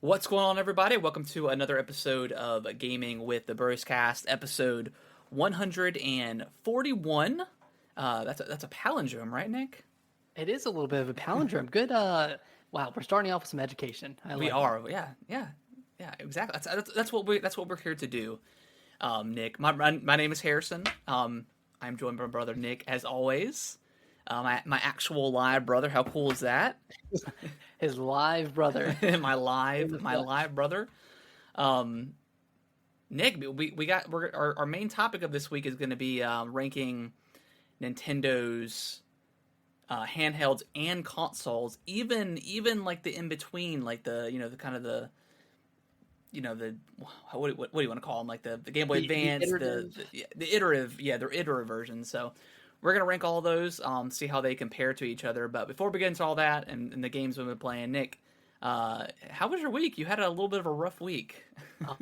What's going on, everybody? Welcome to another episode of Gaming with the Broadcast, episode 141. That's a palindrome, right, Nick? It is a little bit of a palindrome. Good. Wow, we're starting off with some education. I We like it. are, yeah, exactly. That's what we're here to do, Nick. My name is Harrison. I'm joined by my brother Nick, as always. My actual live brother. How cool is that? His live brother in the My flesh. live brother. Um, Nick, our main topic of this week is going to be ranking Nintendo's handhelds and consoles, even like the in between, like the kind of the what do you want to call them, like the Game Boy The Advance, iterative. the iterative, they're iterative versions. So we're gonna rank all those, see how they compare to each other. But before we get into all that and the games we've been playing, Nick, how was your week? You had a little bit of a rough week.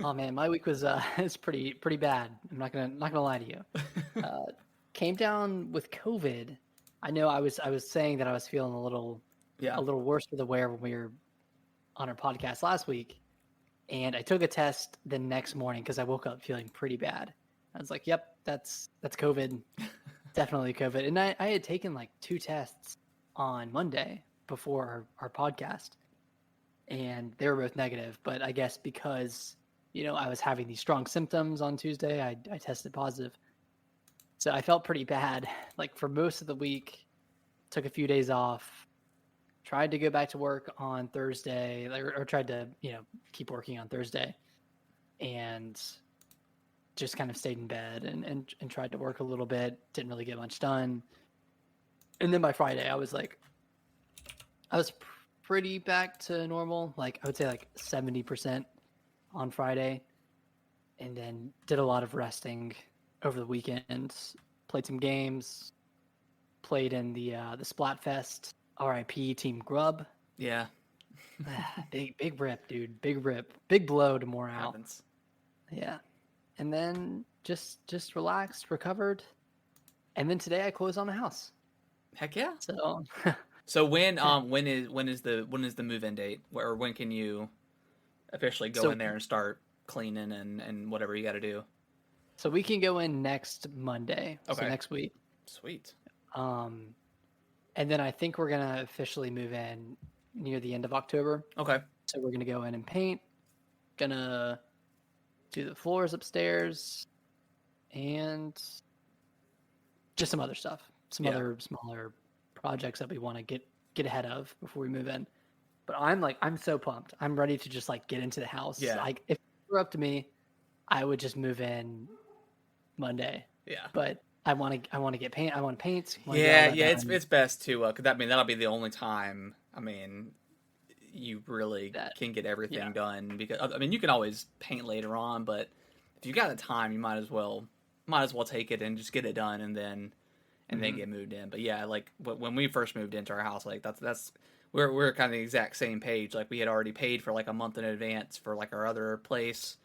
Oh man, my week was it's pretty bad. I'm not gonna lie to you. Uh, Came down with COVID. I know I was saying that I was feeling Yeah. a little worse for the wear when we were on our podcast last week, and I took a test the next morning because I woke up feeling pretty bad. I was like, "Yep, that's COVID. Definitely COVID." And I had taken like two tests on Monday before our podcast, and they were both negative. But I guess because, I was having these strong symptoms on Tuesday, I tested positive. So I felt pretty bad, like for most of the week, took a few days off, tried to go back to work on Thursday, or tried to, keep working on Thursday, and just kind of stayed in bed and tried to work a little bit, didn't really get much done. And then by Friday, I was pretty back to normal. Like I would say like 70% on Friday, and then did a lot of resting over the weekend. Played some games. Played in the Splatfest. RIP Team Grub. Yeah. Big rip, dude. Big rip. Big blow to morale. Happens. Yeah. And then just relaxed, recovered, and then today I closed on the house. Heck yeah. So So when is the move in date? Or when can you officially go so in there and start cleaning and whatever you got to do? so we can go in next Monday. So Okay. next week. Sweet. Um and then I think we're gonna officially move in near the end of October. Okay. So we're gonna go in and paint, gonna do the floors upstairs, and just some other stuff. Some Yeah. other smaller projects that we want to get ahead of before we move in. But I'm so pumped. I'm ready to just like get into the house. Yeah. Like if it were up to me, I would just move in Monday. Yeah. But I want to get paint. I want to paint. Want to get Yeah, all that yeah, done. it's best to cuz that'll be the only time, you really That can get everything yeah. done, because you can always paint later on, but if you got the time, you might as well take it and just get it done, and then Mhm. get moved in. But yeah, like when we first moved into our house, like that's we're kind of the exact same page. Like we had already paid for like a month in advance for like our other place.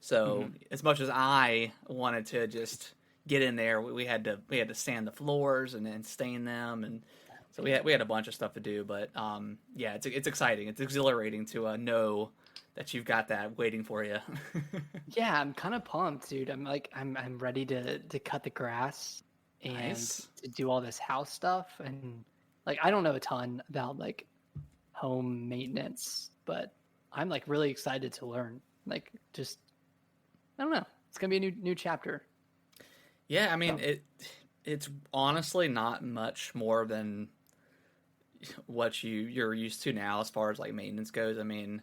So Mhm. as much as I wanted to just get in there, we had to sand the floors and stain them, and so we had a bunch of stuff to do. But yeah, it's exciting. It's exhilarating to know that you've got that waiting for you. Yeah, I'm kind of pumped, dude. I'm ready to cut the grass and Nice. to do all this house stuff. And like I don't know a ton about like home maintenance, but I'm like really excited to learn. Like just I don't know. It's gonna be a new chapter. Yeah, So it's honestly not much more than what you're used to now as far as like maintenance goes. mhm.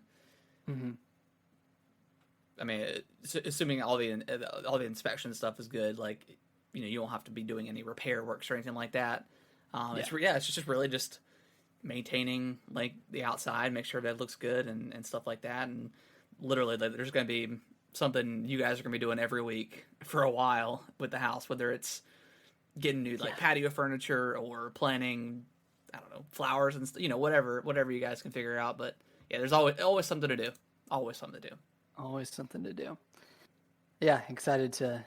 Assuming all the inspection stuff is good, like you don't have to be doing any repair works or anything like that. Yeah. It's just really just maintaining like the outside, make sure that it looks good and stuff like that. And literally, like, there's going to be something you guys are going to be doing every week for a while with the house, whether it's getting new like Yeah. patio furniture or planting, I don't know, flowers and whatever you guys can figure out. But yeah, there's always something to do. Always something to do. Always something to do. Yeah, excited to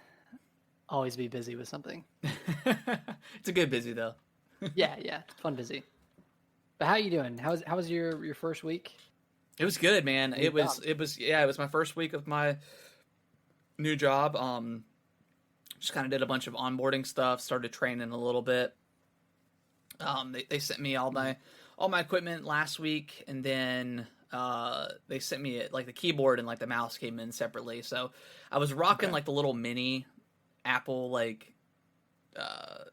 always be busy with something. It's a good busy though. Yeah, yeah. Fun busy. But how you doing? How was your first week? It was good, man. Good job. It was my first week of my new job. Just kind of did a bunch of onboarding stuff, started training a little bit. They sent me all my equipment last week, and then they sent me like the keyboard and like the mouse came in separately. So I was rocking like the little mini Apple like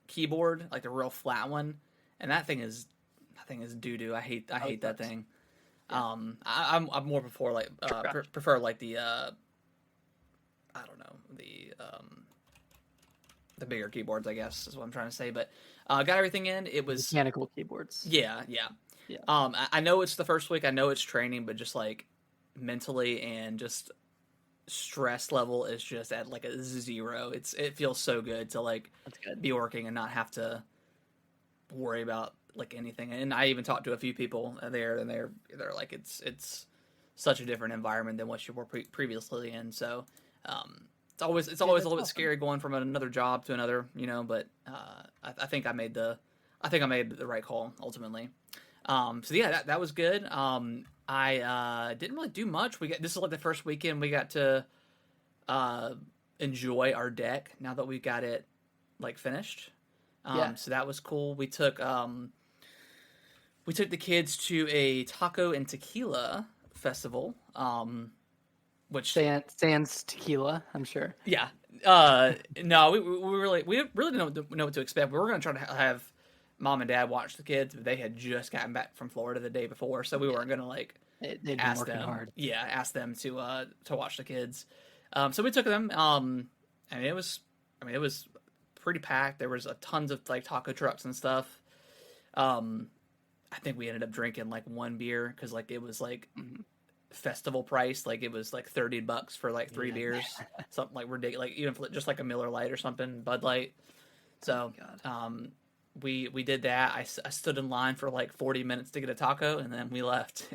keyboard, like the real flat one, and that thing is doo doo. I hate that thing. Yeah. I'm more prefer like the I don't know, the bigger keyboards, I guess is what I'm trying to say. But got everything in. It was Mechanical keyboards. yeah. Yeah. I know it's the first week. I know it's training, but just like mentally and just stress level is just at like a 0. It feels so good to like That's good. be working and not have to worry about like anything. And I even talked to a few people there, and they're like it's such a different environment than what you were previously in. So it's always a little bit scary going from another job to another, you know. But I think I made the right call ultimately. So yeah, that was good. I didn't really do much. This is like the first weekend we got to enjoy our deck now that we got it like finished. So that was cool. We took the kids to a taco and tequila festival. Which Sans tequila, I'm sure. yeah. No, we really didn't know what to expect. We were going to try to have mom and dad watch the kids, but they had just gotten back from Florida the day before, so we weren't going to like They've been ask working them. hard. Yeah, ask them to watch the kids. So we took them. And it was pretty packed. There was tons of like taco trucks and stuff. I think we ended up drinking like one beer because like it was like festival price. Like it was like $30 for like 3 beers, something like ridiculous. Like even for just like a Miller Lite or something, Bud Light. So we did that. I stood in line for like 40 minutes to get a taco, and then we left.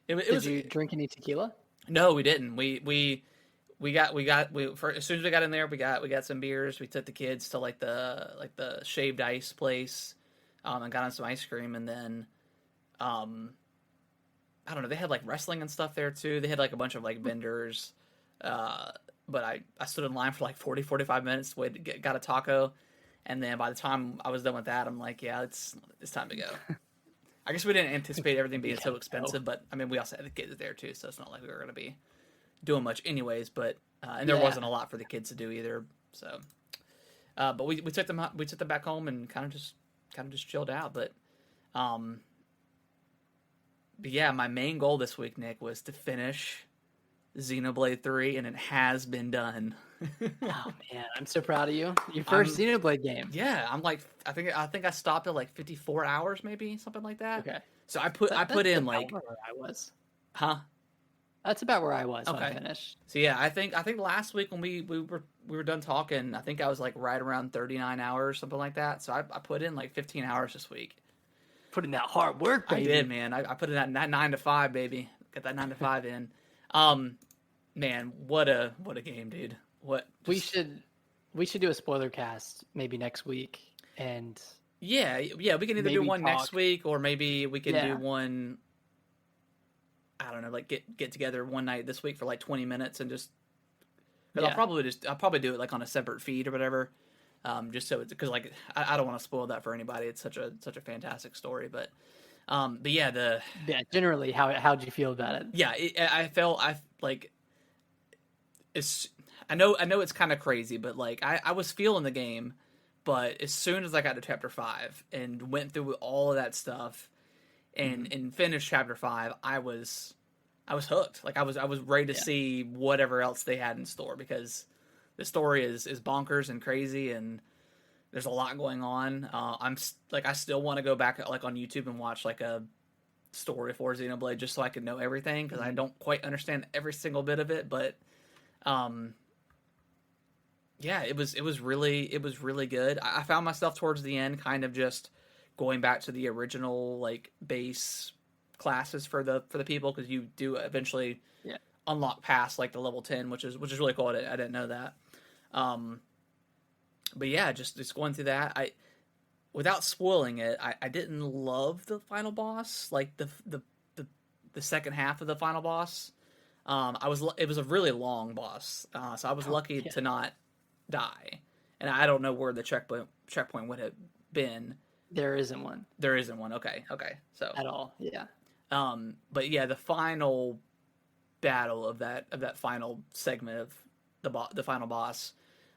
Did you drink any tequila? No, we didn't. We as soon as we got in there, we got some beers. We took the kids to like the shaved ice place, and got on some ice cream, and then, I don't know. They had like wrestling and stuff there too. They had like a bunch of like vendors, but I stood in line for like 45 minutes. Got a taco, and then by the time I was done with that, I'm like, yeah, it's time to go. I guess we didn't anticipate everything being so expensive, but I mean, we also had the kids there too, so it's not like we were going to be doing much anyways. But and there wasn't a lot for the kids to do either. So, but we took them back home and kind of just chilled out. But yeah, my main goal this week, Nick, was to finish Xenoblade 3, and it has been done. Oh man, I'm so proud of you. Your first Xenoblade game. Yeah, I'm like, I think I stopped at like 54 hours, maybe something like that. Okay. So I put in like, where I was. huh? That's about where I was when I Okay. finished. So yeah, I think last week when we were done talking, I think I was like right around 39 hours, something like that. So I put in like 15 hours this week. Put in that hard work, baby. I did, man. I put in that 9 to 5, baby. Get that 9 to 5 in. Man, what a game, dude. We should do a spoiler cast maybe next week, and yeah, we can either do one next week, or maybe we can do one, I don't know, like get together one night this week for like 20 minutes and just, because I'll probably do it like on a separate feed or whatever, just so it's, because like I don't want to spoil that for anybody. It's such a fantastic story, but yeah, generally, how'd you feel about it? Yeah, I like it's. I know it's kind of crazy, but like I was feeling the game, but as soon as I got to chapter 5 and went through all of that stuff and finished chapter 5, I was hooked. Like I was ready to see whatever else they had in store, because the story is bonkers and crazy, and there's a lot going on. I still want to go back like on YouTube and watch like a story for Xenoblade just so I can know everything, because I don't quite understand every single bit of it, but yeah, it was really good. I found myself towards the end kind of just going back to the original like base classes for the people, because you do eventually unlock past like the level 10, which is really cool. I didn't know that. But yeah, just going through that, without spoiling it, I didn't love the final boss, like the the second half of the final boss. It was a really long boss, so I was lucky to not die. And I don't know where the checkpoint would have been. There isn't one. There isn't one. Okay. So at all. Yeah. But yeah, the final battle of that final segment of the final boss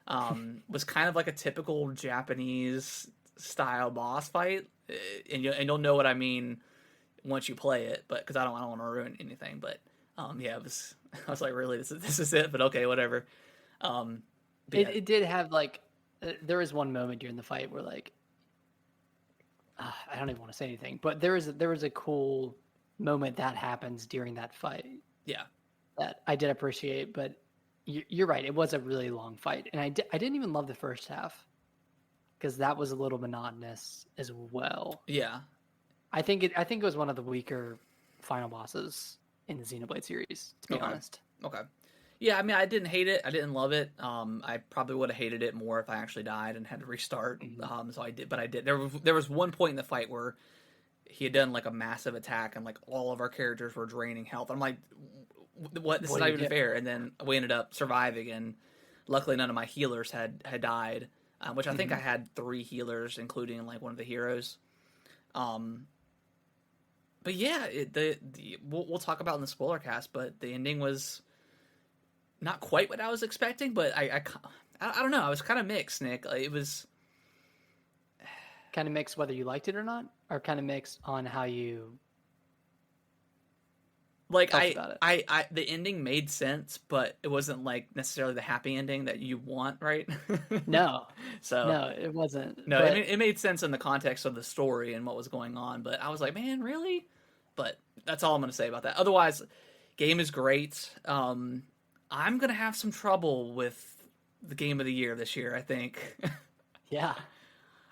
was kind of like a typical Japanese style boss fight, and you'll know what I mean once you play it. But because I don't want to ruin anything. But yeah, it was. I was like, really, this is it. But okay, whatever. It did have like there was one moment during the fight where like I don't even want to say anything, but there was a cool moment that happens during that fight. Yeah, that I did appreciate, but you're right. It was a really long fight, and I didn't even love the first half because that was a little monotonous as well. Yeah, I think it was one of the weaker final bosses in the Xenoblade series, to be honest. Okay. Yeah, I mean, I didn't hate it. I didn't love it. I probably would have hated it more if I actually died and had to restart. So I did, but I did. There was one point in the fight where he had done like a massive attack and like all of our characters were draining health. I'm like, what? This is not even fair. And then we ended up surviving, and luckily none of my healers had died, which I think I had 3 healers, including like one of the heroes. But yeah, we'll talk about in the spoiler cast, but the ending was not quite what I was expecting, but I don't know. I was kind of mixed, Nick. Like, it was kind of mixed whether you liked it or not, or kind of mixed on how you like the ending made sense, but it wasn't like necessarily the happy ending that you want, right? No. So no, it wasn't. No, but it made sense in the context of the story and what was going on, but I was like, man, really? But that's all I'm going to say about that. Otherwise, game is great. I'm going to have some trouble with the game of the year this year, I think. Yeah.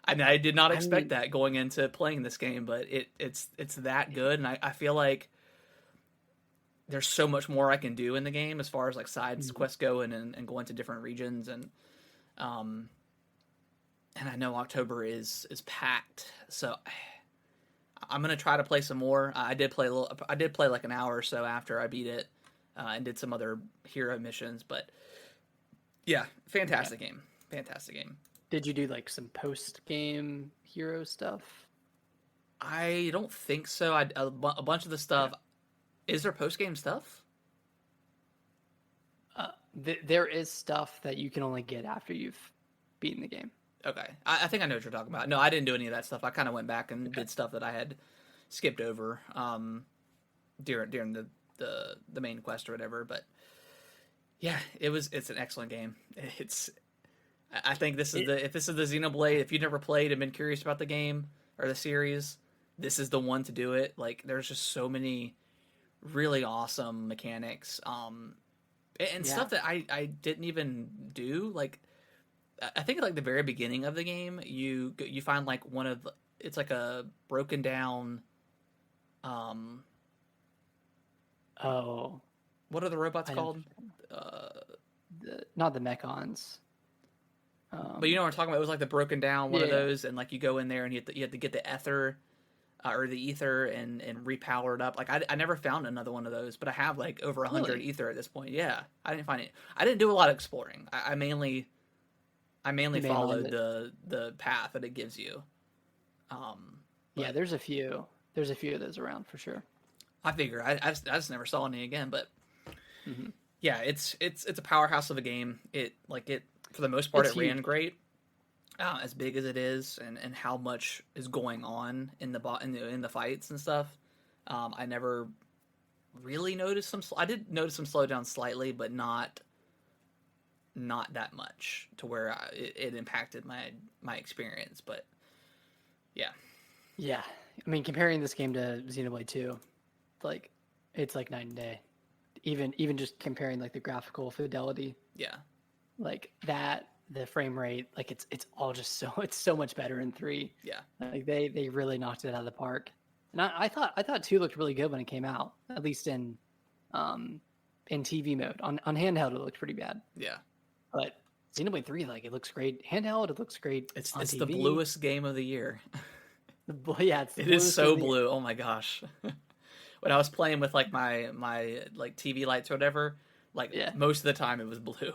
I mean, I did not expect that going into playing this game, but it's that good, and I feel like there's so much more I can do in the game as far as like side quests go and going to different regions, and I know October is packed, so I'm gonna try to play some more. I did play like an hour or so after I beat it, and did some other hero missions. But yeah, fantastic game. Did you do like some post game hero stuff? I don't think so. A bunch of the stuff. Yeah. Is there post game stuff? There is stuff that you can only get after you've beaten the game. Okay, I think I know what you're talking about. No, I didn't do any of that stuff. I kind of went back and did stuff that I had skipped over during the main quest or whatever. But yeah, it's an excellent game. I think if this is the Xenoblade, if you've never played and been curious about the game or the series, this is the one to do it. Like, there's just so many really awesome mechanics, and stuff that I didn't even do. Like, I think at like the very beginning of the game, you find like it's like a broken down. Oh, what are the robots called? Not the mechons. But you know what I'm talking about. It was like the broken down one of those, and like you go in there and you have to get the ether or the ether and repower it up. Like I never found another one of those, but I have like over 100 ether at this point. Yeah, I didn't find it. I didn't do a lot of exploring. I mainly followed the path that it gives you. Yeah, there's a few of those around for sure. I figure I just never saw any again, but yeah, it's a powerhouse of a game. It for the most part, it ran great. As big as it is, and how much is going on in the fights and stuff. I never really noticed some. I did notice some slowdown slightly, but not that much to where it impacted my experience. But yeah. I mean, comparing this game to Xenoblade 2, like it's like night and day. Even just comparing like the graphical fidelity. Yeah. Like that, the frame rate, like it's all just it's so much better in 3. Yeah. Like they really knocked it out of the park. And I thought 2 looked really good when it came out, at least in TV mode. On handheld, it looked pretty bad. Yeah. But Xenoblade 3, like it looks great. Handheld, it looks great. It's the bluest game of the year. Yeah, it is so blue. Oh my gosh. when I was playing with like my like TV lights or whatever, like Yeah. most of the time it was blue.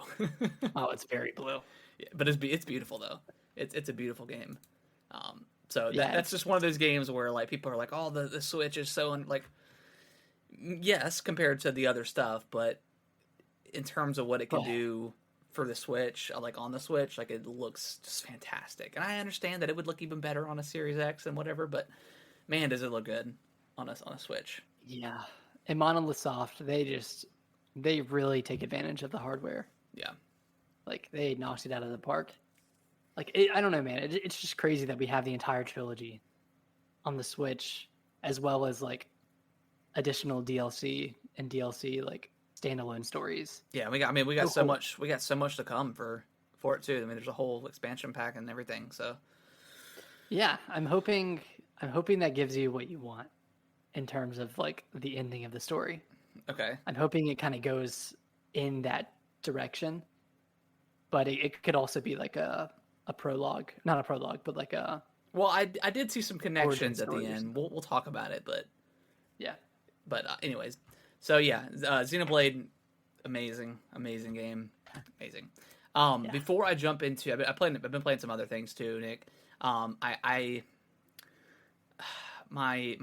Oh, it's very blue. Yeah, but it's beautiful though. It's a beautiful game. So Yeah, that's just one of those games where like people are like, oh, the Switch is so like, yes, compared to the other stuff, but in terms of what it can but do for the Switch, like on the Switch, like it looks just fantastic. And I understand that it would look even better on a Series X and whatever, but man, does it look good on a Switch. yeah, and Monolith Soft, they really take advantage of the hardware. Yeah. Like they knocked it out of the park. Like I don't know, man. It's just crazy that we have the entire trilogy on the Switch, as well as like additional DLC and DLC like standalone stories. Yeah, we got So so cool. much to come for it too. I mean, there's a whole expansion pack and everything. So Yeah, I'm hoping that gives you what you want in terms of like the ending of the story. okay. I'm hoping it kind of goes in that direction, but it could also be like a prologue, not a prologue, but like a Well, I did see some origin connections at the story or end. something. We'll talk about it, Yeah, but anyways. So yeah, Xenoblade, amazing game, amazing. yeah. Before I jump into, I've been playing some other things too, Nick. I my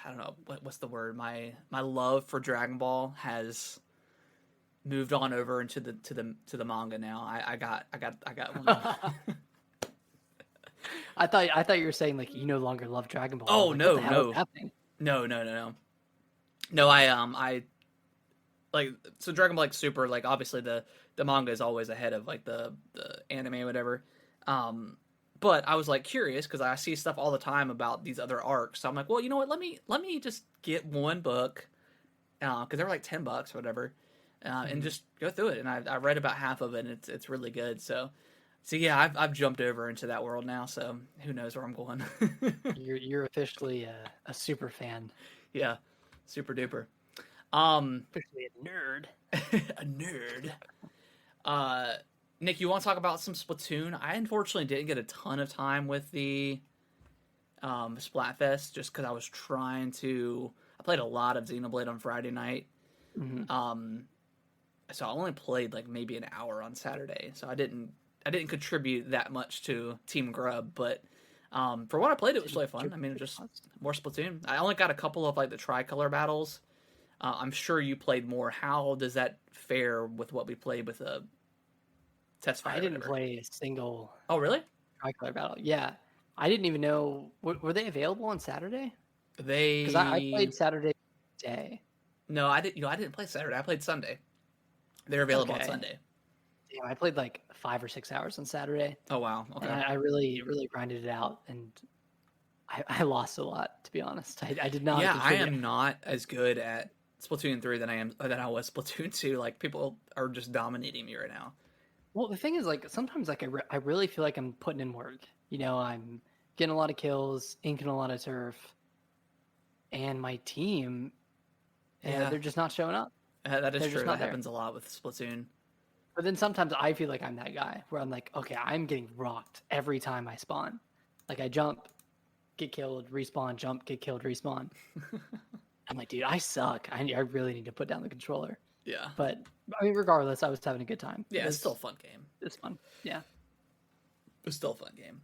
I don't know what's the word. My love for Dragon Ball has moved on over into the manga now. I got one. I thought you were saying like you no longer love Dragon Ball. I was Oh like, what no the hell is no happening? no. I like so Dragon Ball like Super, like obviously the manga is always ahead of like the anime or whatever. But I was like curious because I see stuff all the time about these other arcs. So I'm like, well, you know what? Let me just get one book because they're like $10 or whatever, and just go through it. And I read about half of it, and it's really good. So yeah, I've jumped over into that world now. So who knows where I'm going? You're officially a super fan, Yeah, super duper. Um, officially a nerd. a nerd. Uh, Nick, you want to talk about some Splatoon? I unfortunately didn't get a ton of time with the Splatfest just because I was trying to. I played a lot of Xenoblade on Friday night. Hmm. Um, so I only played like maybe an hour on Saturday. So I didn't contribute that much to Team Grub, but for what I played, it was really fun. I mean, just more Splatoon. I only got a couple of like the tricolor battles. I'm sure you played more. How does that fare with what we played with a test fire? I didn't play a single Oh, really? tricolor battle. Yeah, I didn't even know. Were they available on Saturday? Because I They played Saturday day. no, I didn't. You know, I didn't play Saturday. I played Sunday. They're available on Okay. Sunday. Damn, I played like 5 or 6 hours on Saturday, Oh wow. and Okay. I really grinded it out, and I lost a lot, to be honest. I did not Yeah, I contribute. am not as good at Splatoon 3 than I was Splatoon 2. Like people are just dominating me right now. Well, the thing is, like sometimes, like I really feel like I'm putting in work. You know, I'm getting a lot of kills, inking a lot of turf, and my team, Yeah, they're just not showing up. that is They're true. just That not there. happens a lot with Splatoon. But then sometimes I feel like I'm that guy where I'm like, okay, I'm getting rocked every time I spawn. Like I jump, get killed, respawn, jump, get killed, respawn. I'm like, dude, I suck. I really need to put down the controller. Yeah. But I mean, regardless, I was having a good time. Yeah, it's still a fun game. It's fun. Yeah. It's still a fun game.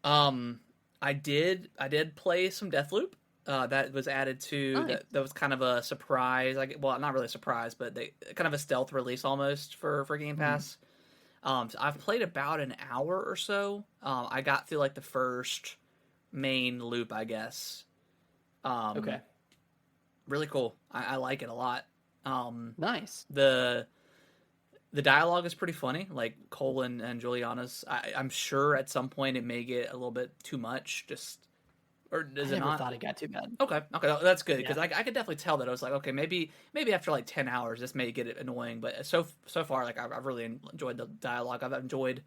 I did play some Deathloop. That was added to Nice. that was kind of a surprise. Like, well, not really a surprise, but they kind of a stealth release almost for Game Pass. So I've played about an hour or so. I got through like the first main loop, I guess. Okay. Really cool. I like it a lot. Nice. The dialogue is pretty funny. Like Cole and Juliana's. I'm sure at some point it may get a little bit too much. Just or does I it never not? thought it got too bad. Okay, that's good because Yeah. I could definitely tell that I was like, okay, maybe after like 10 hours, this may get annoying. But so far, like I've really enjoyed the dialogue. I've enjoyed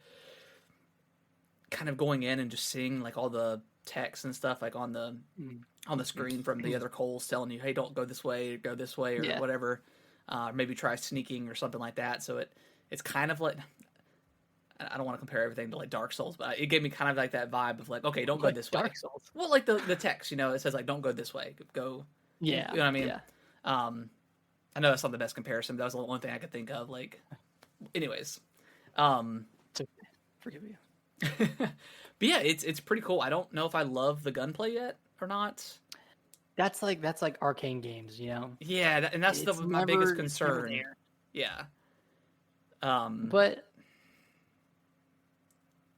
kind of going in and just seeing like all the text and stuff like on the Mm. screen from the other Coles telling you, hey, don't go this way, or Yeah. whatever. Maybe try sneaking or something like that. So it's kind of like I don't want to compare everything to like Dark Souls, but it gave me kind of like that vibe of like, okay, don't go Like this way. Dark Souls. Well, like the text, it says like, don't go this way, go. Yeah, You know what I mean? yeah. I know that's not the best comparison, but that was the one thing I could think of. Like, anyways, um, It's okay. Forgive you. but yeah, it's pretty cool. I don't know if I love the gunplay yet or not. That's like arcane games, you know. Yeah, and that's my biggest concern. It's never there. Yeah. But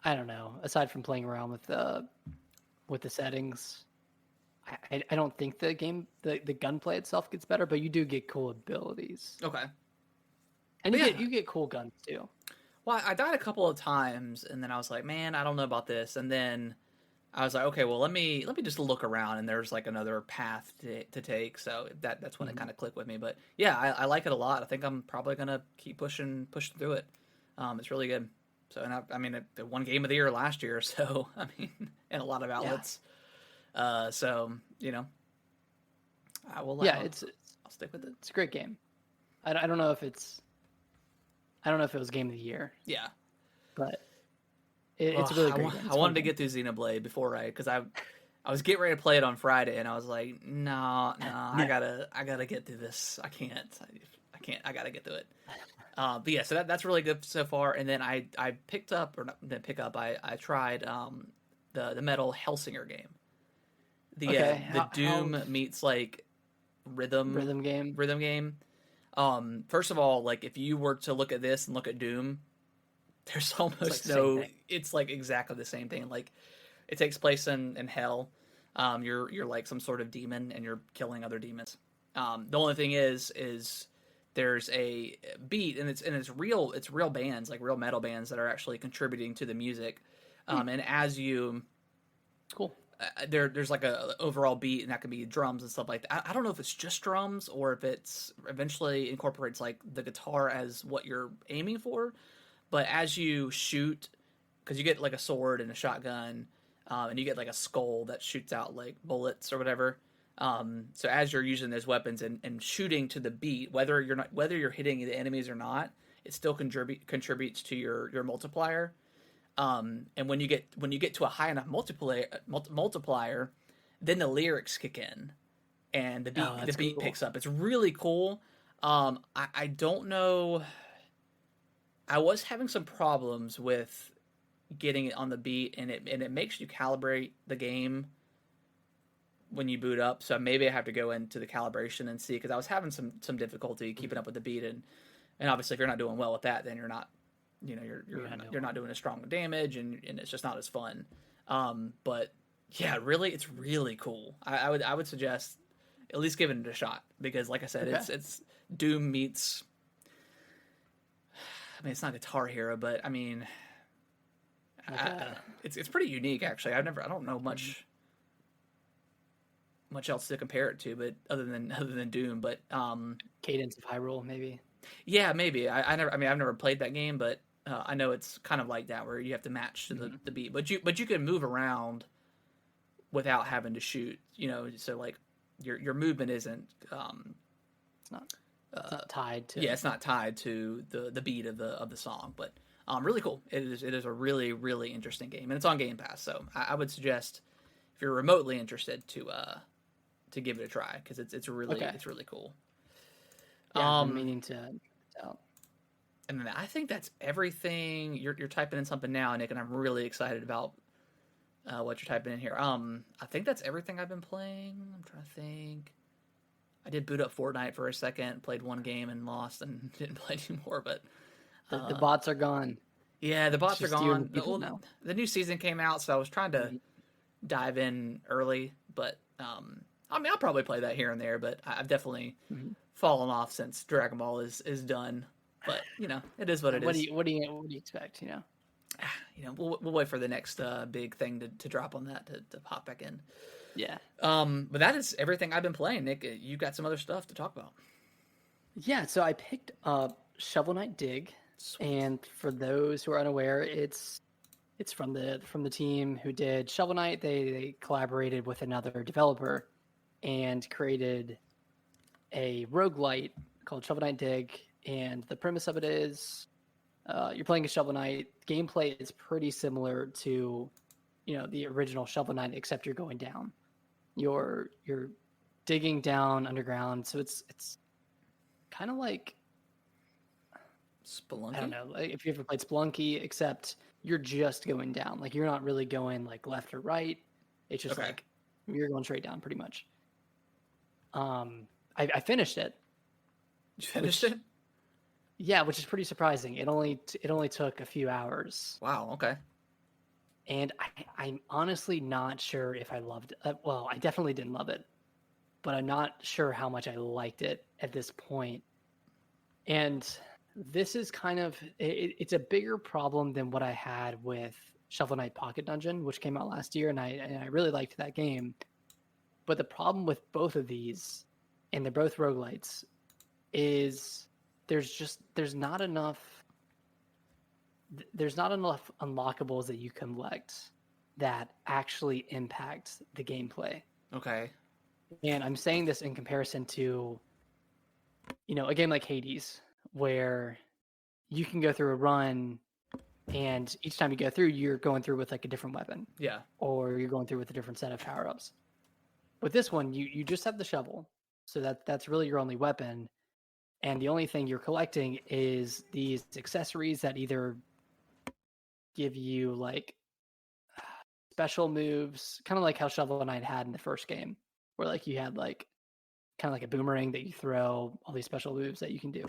I don't know. Aside from playing around with the settings, I don't think the gunplay itself gets better, but you do get cool abilities. Okay. And Yeah. you get cool guns too. Well, I died a couple of times, and then I was like, man, I don't know about this. And then I was like, okay, well, let me just look around, and there's like another path to take. So that's when it kind of clicked with me. But yeah, I like it a lot. I think I'm probably gonna keep pushing through it. It's really good. So, and I mean, it won Game of the Year last year. So I mean, in a lot of outlets. So I will. Yeah, I'll stick with it. It's a great game. I don't know if it's. I don't know if it was Game of the Year. Yeah, but it's a really great game. I wanted to get through Xenoblade before, because I was getting ready to play it on Friday, and I was like, no, I gotta get through this. I can't. I gotta get through it. But yeah, so that's really good so far. And then I picked up, or not, didn't pick up. I tried the Metal Hellsinger game. The Doom meets like rhythm game. First of all, like if you were to look at this and look at Doom, there's almost it's like exactly the same thing. Like it takes place in hell. You're like some sort of demon and you're killing other demons. The only thing is there's a beat and it's real bands, like real metal bands that are actually contributing to the music. And as you cool. There's like a overall beat, and that could be drums and stuff like that. I don't know if it's just drums or if it's eventually incorporates like the guitar as what you're aiming for. But as you shoot, because you get like a sword and a shotgun, and you get like a skull that shoots out like bullets or whatever. So as you're using those weapons and shooting to the beat, whether you're hitting the enemies or not, it still contributes to your multiplier. And when you get to a high enough multiplier, then the lyrics kick in, and the beat picks up. It's really cool. I don't know. I was having some problems with getting it on the beat, and it makes you calibrate the game when you boot up. So maybe I have to go into the calibration and see, because I was having some difficulty keeping up with the beat, and obviously if you're not doing well with that, then you're not. You're not doing as strong damage, and it's just not as fun. But yeah, really, it's really cool. I would suggest at least giving it a shot, because like I said, it's Doom meets. I mean, it's not Guitar Hero, but I mean, it's pretty unique actually. I don't know much else to compare it to, but other than Doom, but Cadence of Hyrule maybe. Yeah, maybe. I've never played that game, but I know it's kind of like that, where you have to match to the beat, but you can move around without having to shoot. So like your movement isn't. It's not tied to. Yeah, it's not tied to the beat of the song, but really cool. It is a really really interesting game, and it's on Game Pass. So I would suggest, if you're remotely interested, to give it a try, because it's really cool. Yeah, I'm meaning to out. And then I think that's everything. You're typing in something now, Nick, and I'm really excited about what you're typing in here. I think that's everything I've been playing. I'm trying to think. I did boot up Fortnite for a second, played one game and lost, and didn't play anymore. But the bots are gone. Yeah, the bots are gone. The new season came out, so I was trying to dive in early. But I'll probably play that here and there. But I've definitely fallen off since Dragon Ball is done. But it is what it is. What do you expect? We'll wait for the next big thing to drop on that to pop back in. Yeah. But that is everything I've been playing. Nick, you got some other stuff to talk about? Yeah. So I picked up Shovel Knight Dig, and for those who are unaware, it's from the team who did Shovel Knight. They collaborated with another developer and created a roguelite called Shovel Knight Dig. And the premise of it is You're playing a Shovel Knight. Gameplay is pretty similar to, the original Shovel Knight, except you're going down. You're digging down underground, so it's kind of like, Spelunky? I don't know, like if you ever played Spelunky, except you're just going down. Like you're not really going like left or right. It's just Okay. like you're going straight down pretty much. I finished it. You finished Which- it? Yeah, which is pretty surprising. It only took a few hours, Wow. Okay. and I'm honestly not sure if I loved it. Well, I definitely didn't love it, but I'm not sure how much I liked it at this point. And this is kind of it's a bigger problem than what I had with Shovel Knight Pocket Dungeon, which came out last year, and I really liked that game. But the problem with both of these, and they're both roguelites, is there's not enough unlockables that you collect that actually impact the gameplay. Okay. And I'm saying this in comparison to, a game like Hades, where you can go through a run, and each time you go through, you're going through with like a different weapon, Yeah. or you're going through with a different set of power ups. With this one, you just have the shovel, so that's really your only weapon, and the only thing you're collecting is these accessories that either give you like special moves, kind of like how Shovel Knight had in the first game, where like you had like kind of like a boomerang that you throw, all these special moves that you can do.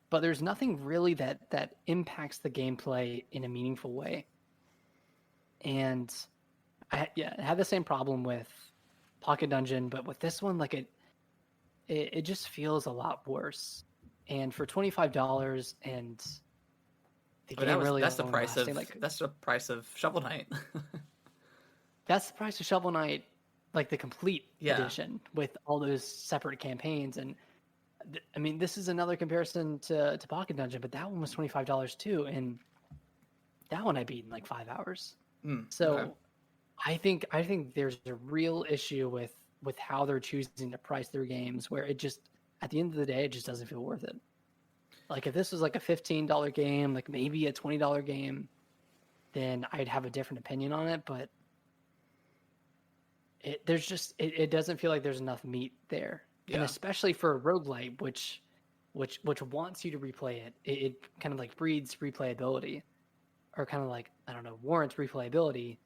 But there's nothing really that impacts the gameplay in a meaningful way. And I had the same problem with Pocket Dungeon, but with this one, like it just feels a lot worse. And for $25, and the game really that's the only price of lasting, that's the price of Shovel Knight. that's the price of Shovel Knight, like the complete Yeah. edition with all those separate campaigns. And I mean, this is another comparison to Pocket Dungeon, but that one was $25 too, and that one I beat in like 5 hours. So Okay. I think there's a real issue with how they're choosing to price their games, where it just, at the end of the day, it just doesn't feel worth it. Like if this was like a $15 game, like maybe a $20 game, then I'd have a different opinion on it. But it doesn't feel like there's enough meat there, and Yeah. especially for a roguelite, which wants you to replay it. It kind of like breeds replayability, or kind of like, I don't know, warrants replayability.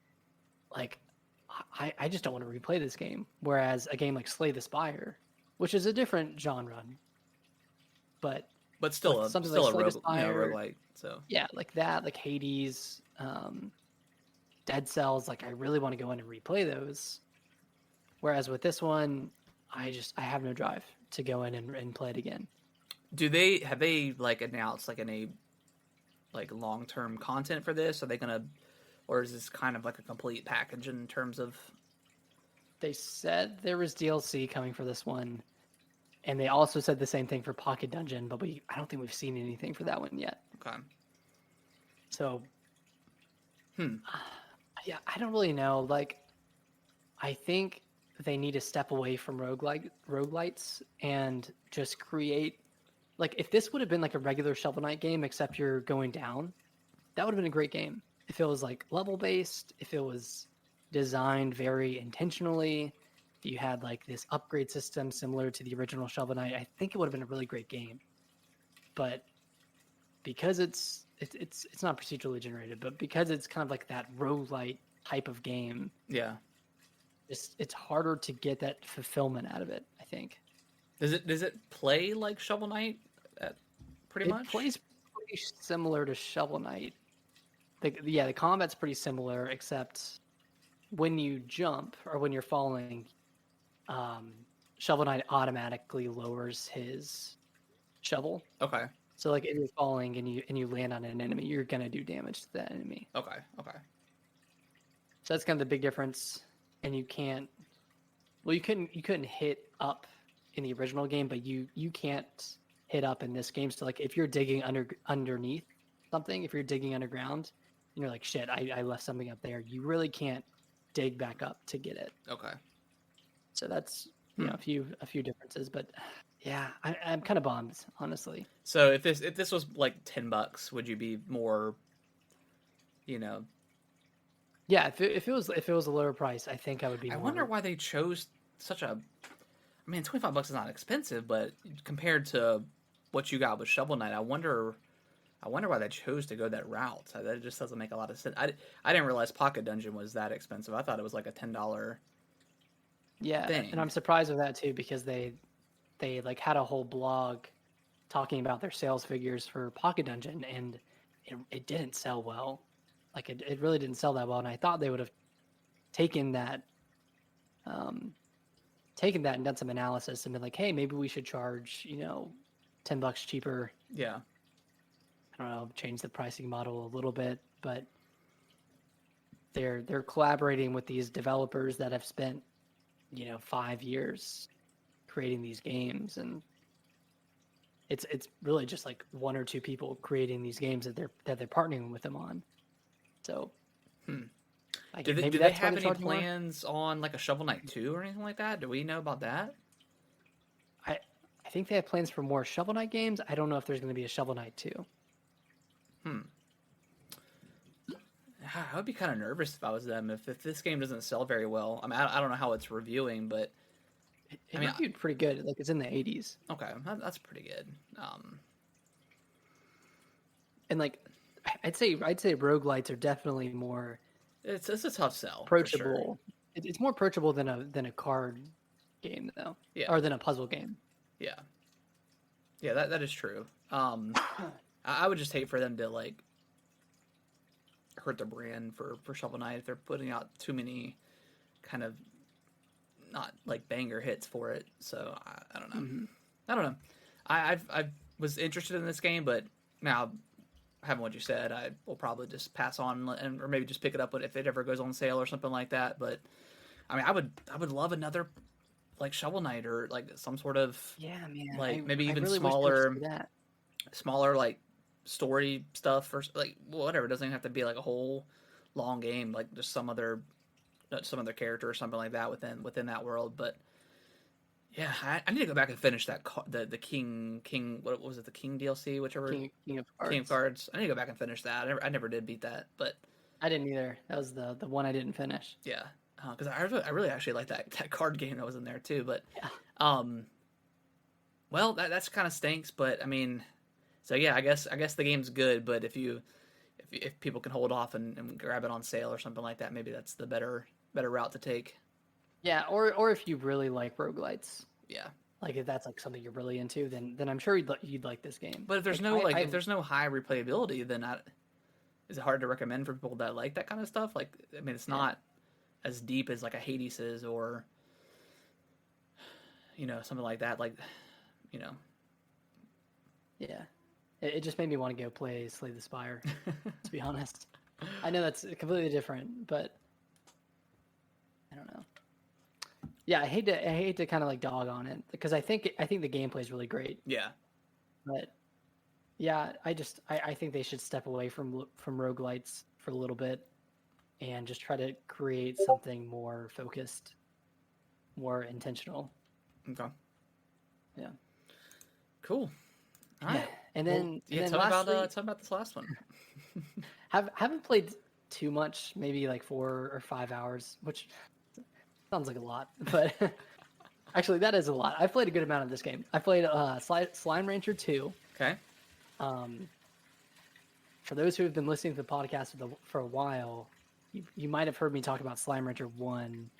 Like I just don't want to replay this game. Whereas a game like Slay the Spire, which is a different genre, but But still with a something still like a Slay the rogue, Spire, roguelite. So yeah, like that, like Hades, Dead Cells, like I really want to go in and replay those. Whereas with this one, I have no drive to go in and play it again. have they like announced like any like long term content for this? Are they gonna, or is this kind of like a complete package in terms of? They said there was DLC coming for this one, and they also said the same thing for Pocket Dungeon, but I don't think we've seen anything for that one yet. Okay. So, yeah, I don't really know. Like, I think they need to step away from roguelites and just create, like, if this would have been like a regular Shovel Knight game, except you're going down, that would have been a great game. If it was like level based, if it was designed very intentionally, if you had like this upgrade system similar to the original Shovel Knight, I think it would have been a really great game. But because it's not procedurally generated, but because it's kind of like that roguelite type of game, Yeah. it's harder to get that fulfillment out of it, I think. Does it play like Shovel Knight? Pretty much. It plays pretty similar to Shovel Knight. The combat's pretty similar, except when you jump or when you're falling, Shovel Knight automatically lowers his shovel. Okay. So like if you're falling and you land on an enemy, you're gonna do damage to that enemy. Okay. Okay. So that's kind of the big difference. And you can't. Well, you couldn't hit up in the original game, but you can't hit up in this game. So like if you're digging underneath something, if you're digging underground, and you're like, shit, I left something up there, you really can't dig back up to get it. Okay. So that's you know, a few differences, but yeah, I'm kind of bummed, honestly. So if this was like $10, would you be more, you know? Yeah, if it was a lower price, I think I would be I wonder more. why they chose such a. I mean, $25 is not expensive, but compared to what you got with Shovel Knight, I wonder. I wonder why they chose to go that route. That just doesn't make a lot of sense. I didn't realize Pocket Dungeon was that expensive. I thought it was like a $10 Yeah, and thing. I'm surprised with that too because they like had a whole blog talking about their sales figures for Pocket Dungeon, and it didn't sell well. Like it really didn't sell that well, and I thought they would have taken that um, taken that and done some analysis and been like, hey, maybe we should charge, you know, $10 cheaper. Yeah. I don't know, change the pricing model a little bit, but they're collaborating with these developers that have spent, you know, 5 years creating these games, and it's really just like one or two people creating these games that they're partnering with them on. So, I Do guess they, maybe do they that's why have they're any charging more. plans on like a Shovel Knight 2 or anything like that? Do we know about that? I I think they have plans for more Shovel Knight games. I don't know if there's going to be a Shovel Knight 2. I would be kind of nervous if I was them. If this game doesn't sell very well, I mean, I don't know how it's reviewing, but It I mean, reviewed pretty good. Like it's in the 80s. okay, that's pretty good. And like I'd say roguelites are definitely more It's a tough sell for sure. approachable. It's more approachable than a card game though, Yeah, or than a puzzle game. yeah, yeah. That is true. I would just hate for them to like hurt the brand for Shovel Knight if they're putting out too many kind of not like banger hits for it. So I don't know. I don't know. I was interested in this game, but now having what you said, I will probably just pass on and or maybe just pick it up if it ever goes on sale or something like that. But I mean, I would love another like Shovel Knight or like some sort of Yeah, man. like maybe I even really wish they would smaller do that. like story stuff or like whatever. It doesn't even have to be like a whole long game, like just some other character or something like that within that world. But yeah, I need to go back and finish that the King what was it, the King DLC, whichever King of King of Cards. Cards. I need to go back and finish that. I never did beat that, but I didn't either. That was the one I didn't finish. yeah, because I really actually like that card game that was in there too. But Yeah. well that's kind of stinks. But I mean, so yeah, I guess the game's good. But if people can hold off and grab it on sale or something like that, maybe that's the better route to take. Yeah, or if you really like roguelites, Yeah. like if that's like something you're really into, then I'm sure you'd like this game. But if there's Like no I if there's no high replayability, then is it hard to recommend for people that like that kind of stuff? Like, I mean, it's yeah. not as deep as like a Hades is, or something like that. Like, you know, Yeah. It just made me want to go play Slay the Spire, to be honest. I know that's completely different, but I don't know. Yeah, I hate to kind of like dog on it because I think the gameplay is really great, yeah, but yeah, I think they should step away from roguelites for a little bit and just try to create something more focused, more intentional. okay, Yeah. cool. All Yeah. right. And Well, then yeah, and then lastly, tell me about this last one. haven't played too much, maybe like 4 or 5 hours, which sounds like a lot, but actually that is a lot. I've played a good amount of this game. I played Slime Rancher 2. Okay. Um, for those who have been listening to the podcast for a while, you might have heard me talk about Slime Rancher 1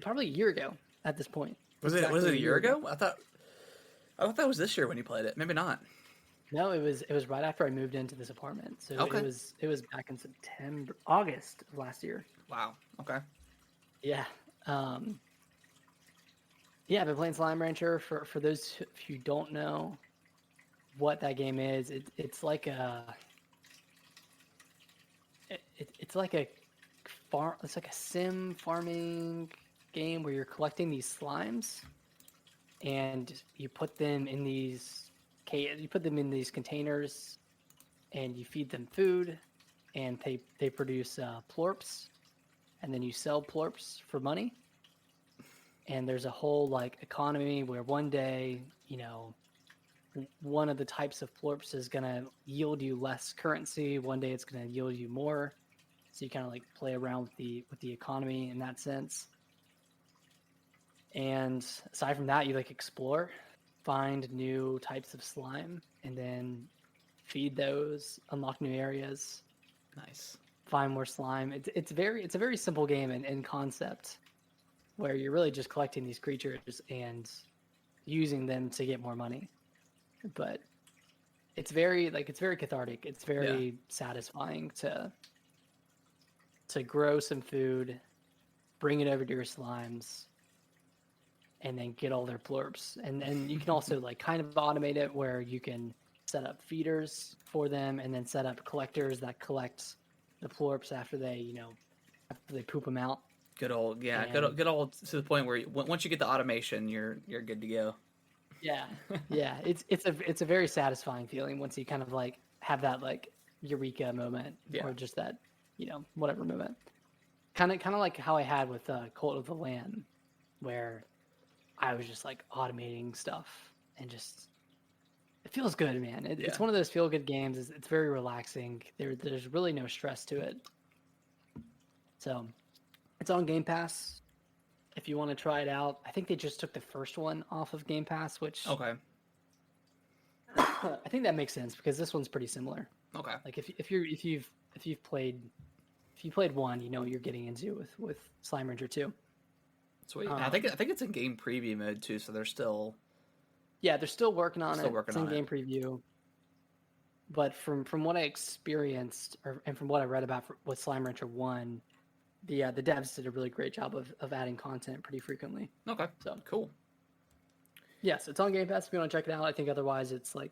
probably a year ago at this point. Was it a year ago? I thought that was this year when you played it. Maybe not. No, it was right after I moved into this apartment. So Okay. it was back in August of last year. Wow. Okay. Yeah. Yeah, I've been playing Slime Rancher. For those who don't know what that game is, it's like it's like a it's like a sim farming game where you're collecting these slimes and you put them in these containers and you feed them food and they produce plorps, and then you sell plorps for money. and there's a whole like economy where one day, one of the types of plorps is going to yield you less currency. One day it's going to yield you more. So you kind of like play around with the economy in that sense. And aside from that, you like explore, find new types of slime, and then feed those, unlock new areas, Nice. find more slime. It's a very simple game in concept, where you're really just collecting these creatures and using them to get more money. But it's very cathartic. It's very satisfying to grow some food, bring it over to your slimes, and then get all their plorps. And you can also like kind of automate it where you can set up feeders for them and then set up collectors that collect the plorps after they poop them out. Good old, good old to the point where once you get the automation, you're good to go. Yeah, yeah. It's a very satisfying feeling once you kind of like have that like eureka moment or just that whatever moment. Kind of like how I had with Cult of the Lamb, where I was just like automating stuff and just it feels good, man. It's one of those feel good games. It's very relaxing. There's really no stress to it. So it's on Game Pass. If you want to try it out, I think they just took the first one off of Game Pass, which Okay. I think that makes sense because this one's pretty similar. Okay. Like if you've played one, you're getting into with Slime Rancher 2. Sweet. I think it's in game preview mode too, so they're still they're still working on it. Working it's in game preview. But from what I experienced and from what I read about with Slime Rancher 1, the devs did a really great job of adding content pretty frequently. Okay. So cool. Yes, it's on Game Pass if you want to check it out. I think otherwise it's like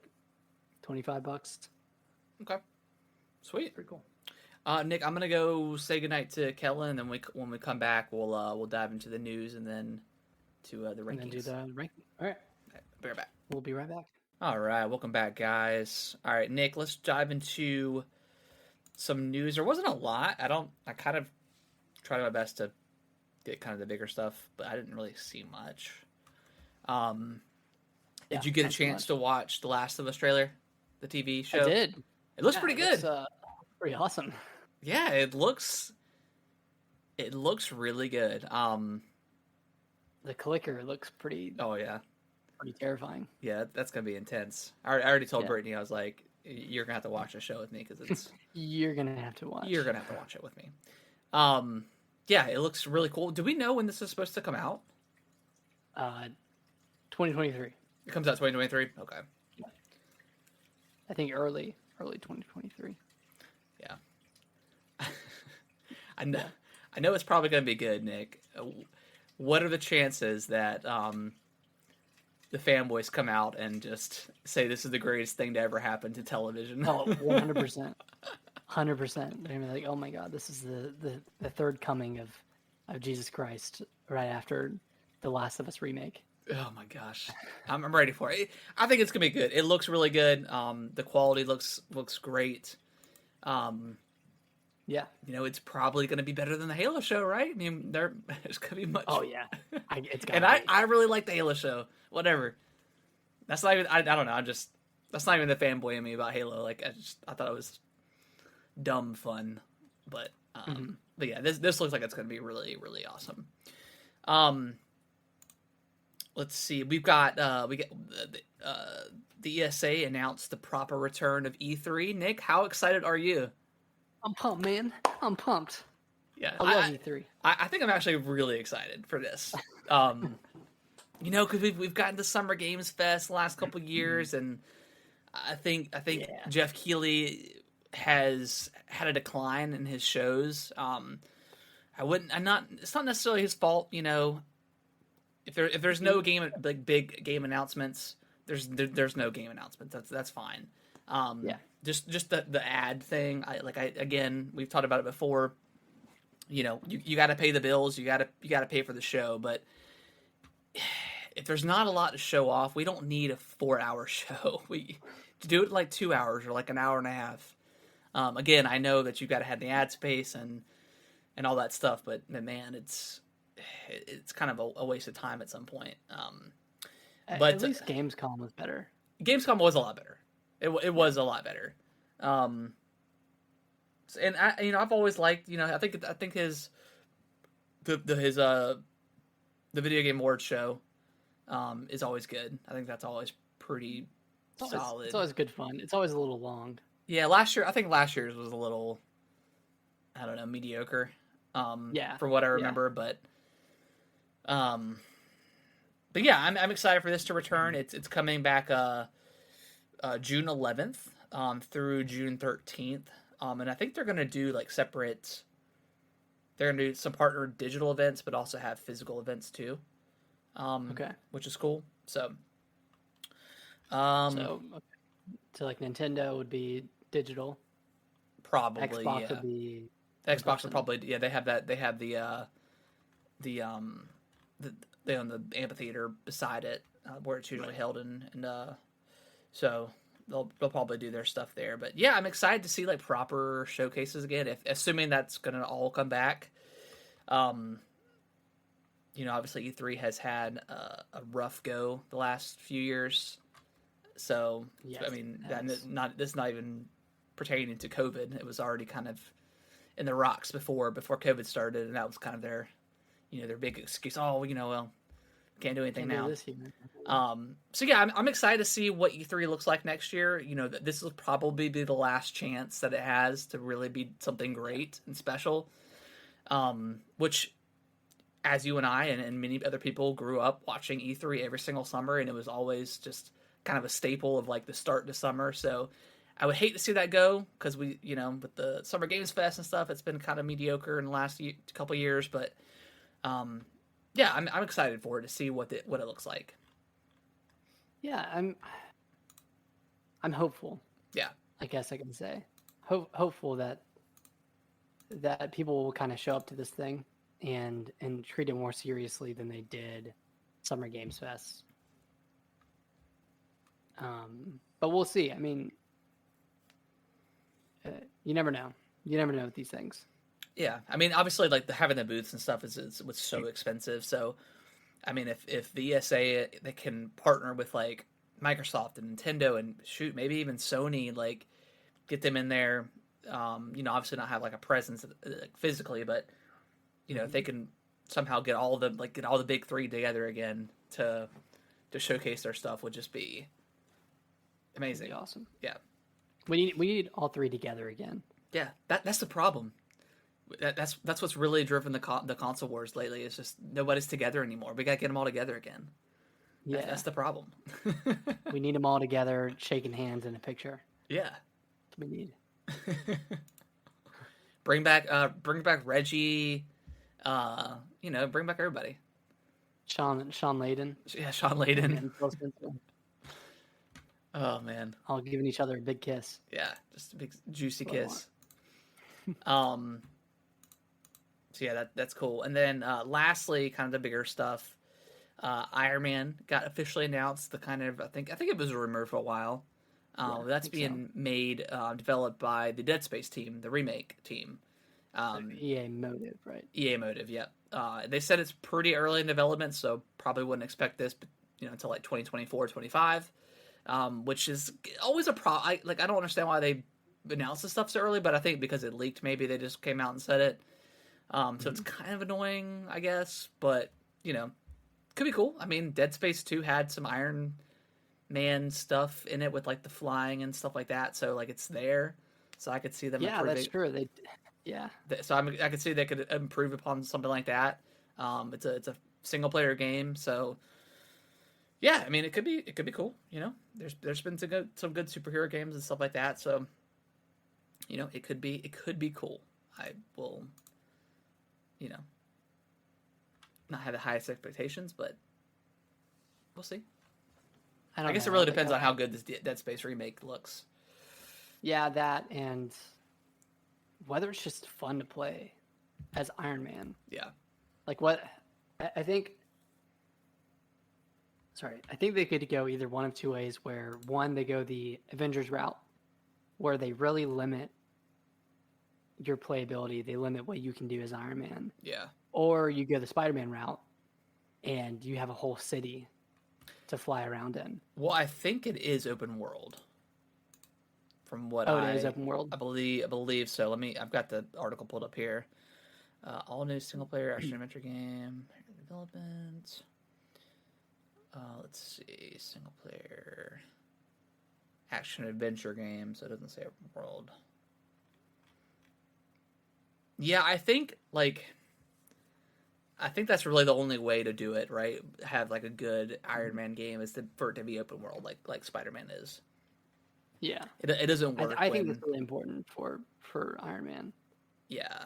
$25. Okay. Sweet. Pretty cool. Nick, I'm gonna go say goodnight to Kellen, and then when we come back, we'll dive into the news and then to the rankings. And then do the ranking. All right. Be right back. We'll be right back. All right, welcome back, guys. All right, Nick, let's dive into some news. There wasn't a lot. I kind of tried my best to get kind of the bigger stuff, but I didn't really see much. Did you get a chance to watch The Last of Us trailer, the TV show? I did. It looks pretty good. Pretty awesome. Yeah, it looks really good. The clicker looks pretty. Oh yeah. Pretty terrifying. Yeah, that's gonna be intense. I already told Brittany, I was like, "You're gonna have to watch the show with me because it's." You're gonna have to watch. You're gonna have to watch it with me. Yeah, it looks really cool. Do we know when this is supposed to come out? 2023. It comes out 2023. Okay. I think early 2023. Yeah. I know it's probably gonna be good, Nick. What are the chances that the fanboys come out and just say this is the greatest thing to ever happen to television? Oh, 100%. 100%. They're like, oh my God, this is the third coming of Jesus Christ right after the Last of Us remake. Oh my gosh, I'm ready for it. I think it's gonna be good. It looks really good. The quality looks great. Yeah, it's probably gonna be better than the Halo show, right? I mean, there's gonna be much. Oh yeah, it's and I really like the Halo show. Whatever. That's not even. I don't know. That's not even the fanboy in me about Halo. Like I thought it was dumb fun, but but yeah, this looks like it's gonna be really really awesome. Let's see. We got the ESA announced the proper return of E3. Nick, how excited are you? I'm pumped, man. I'm pumped. Yeah, I love E3. I think I'm actually really excited for this. Because we've gotten the Summer Games Fest the last couple years, and I think Jeff Keighley has had a decline in his shows. It's not necessarily his fault, If there's no big game announcements, there's no game announcements. That's fine. Just the ad thing. Again, we've talked about it before. You got to pay the bills. You got to pay for the show. But if there's not a lot to show off, we don't need a 4-hour show. We do it like 2 hours or like an hour and a half. Again, I know that you've got to have the ad space and all that stuff. But man, it's kind of a waste of time at some point. At But least Gamescom was better. Gamescom was a lot better. It was a lot better. And I've always liked, I think his the video game awards show is always good. I think that's always pretty solid. It's always good fun. It's always a little long. Yeah, I think last year's was a little, I don't know, mediocre. From what I remember, but yeah, I'm excited for this to return. It's coming back June 11th through June 13th, and I think they're gonna do like separate. They're gonna do some partner digital events, but also have physical events too. Okay. Which is cool. So, so like Nintendo would be digital. Probably Xbox would be. Xbox would probably They have that. They have they own the amphitheater beside it where it's usually held, and so they'll probably do their stuff there. But yeah, I'm excited to see like proper showcases again. Assuming that's gonna all come back. Obviously E3 has had a rough go the last few years. So yes, I mean, this is not even pertaining to COVID. It was already kind of in the rocks before COVID started, and that was kind of their big excuse. Oh, well, can't do anything now. So yeah, I'm excited to see what E3 looks like next year. This will probably be the last chance that it has to really be something great and special. Which, as you and I and many other people grew up watching E3 every single summer, and it was always just kind of a staple of like the start to summer. So I would hate to see that go because we, with the Summer Games Fest and stuff, it's been kind of mediocre in the last couple years. But yeah, I'm excited for it to see what it looks like. Yeah, I'm hopeful. Yeah, I guess I can say hopeful that people will kind of show up to this thing and treat it more seriously than they did Summer Games Fest. But we'll see. I mean, you never know. You never know with these things. Yeah, I mean, obviously, like having the booths and stuff was so expensive. So, I mean, if the ESA they can partner with like Microsoft and Nintendo and shoot, maybe even Sony, like get them in there. Obviously not have like a presence like, physically, but if they can somehow get all the big three together again to showcase their stuff, would just be amazing. That'd be awesome. Yeah, we need all three together again. Yeah, that's the problem. That's what's really driven the console wars lately. Is just nobody's together anymore. We gotta get them all together again. Yeah, that's the problem. We need them all together, shaking hands in a picture. Yeah, that's what we need. Bring back Reggie. Bring back everybody. Sean Layden. Yeah, Sean Layden. Oh man, all giving each other a big kiss. Yeah, just a big juicy kiss. So yeah, that's cool. And then lastly, kind of the bigger stuff. Iron Man got officially announced. The kind of I think it was rumored for a while. That's being made, developed by the Dead Space team, the remake team. EA Motive, right? EA Motive, yep. They said it's pretty early in development, so probably wouldn't expect this, until like 2024, 25, which is always a problem. I don't understand why they announced this stuff so early, but I think because it leaked, maybe they just came out and said it. So it's kind of annoying, I guess, but could be cool. I mean, Dead Space 2 had some Iron Man stuff in it with like the flying and stuff like that, so like it's there. So I could see them. Yeah, that's true. So I could see they could improve upon something like that. It's a single player game, so yeah, I mean it could be cool. There's been some good superhero games and stuff like that, so it could be cool. I will, not have the highest expectations, but we'll see. I guess it really depends on how good this Dead Space remake looks. Yeah, that and whether it's just fun to play as Iron Man. Yeah. Like what I think they could go either one of two ways where one, they go the Avengers route where they really limit your playability. They limit what you can do as Iron Man. Yeah. Or you go the Spider-Man route, and you have a whole city to fly around in. Well, I think it is open world. From what it is open world. I believe so. I've got the article pulled up here. All new single player action adventure game development. Let's see, single player action adventure game. So it doesn't say open world. Yeah, I think that's really the only way to do it, right? Have like a good Iron Man game is for it to be open world, like Spider-Man is. Yeah, it doesn't work. I think that's really important for Iron Man. Yeah,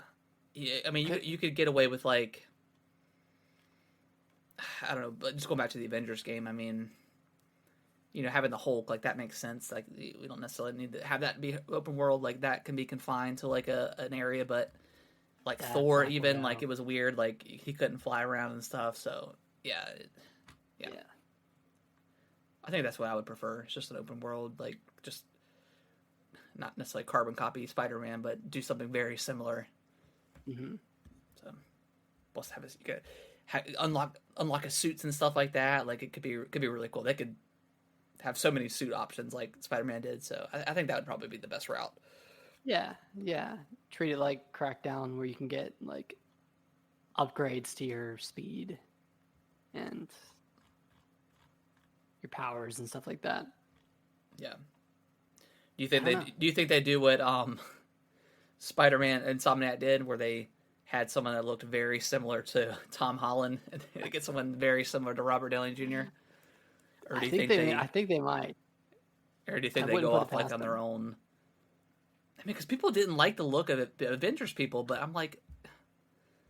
I mean, you could get away with like, I don't know, but just going back to the Avengers game, I mean, having the Hulk, like, that makes sense. Like, we don't necessarily need to have that be open world. Like, that can be confined to like an area, but like Thor, even like it was weird. Like, he couldn't fly around and stuff. So yeah. I think that's what I would prefer. It's just an open world, like, just not necessarily carbon copy Spider-Man, but do something very similar. Mm-hmm. So, plus unlock his suits and stuff like that. Like, it could be really cool. They could have so many suit options like Spider-Man did. So I think that would probably be the best route. Yeah. Treat it like Crackdown, where you can get like upgrades to your speed and your powers and stuff like that. Yeah. Do you think they do what Spider-Man Insomniac did, where they had someone that looked very similar to Tom Holland and they get someone very similar to Robert Downey Jr.? Or do you think they? I think they might. Or do you think they go off like on their own? I mean, because people didn't like the look of it, the Avengers people, but I'm like,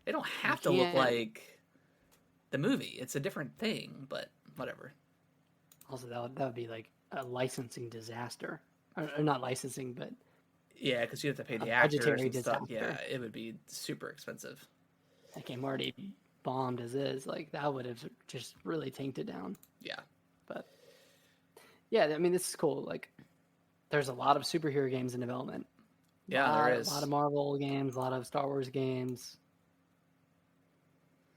they don't have to look like the movie. It's a different thing, but whatever. Also, that would be like a licensing disaster, or not licensing, but yeah, because you have to pay the actors and stuff. Disaster. Yeah, it would be super expensive. That game already bombed as is. Like, that would have just really tanked it down. Yeah, but yeah, I mean, this is cool. Like, there's a lot of superhero games in development. Yeah, there is a lot of Marvel games, a lot of Star Wars games.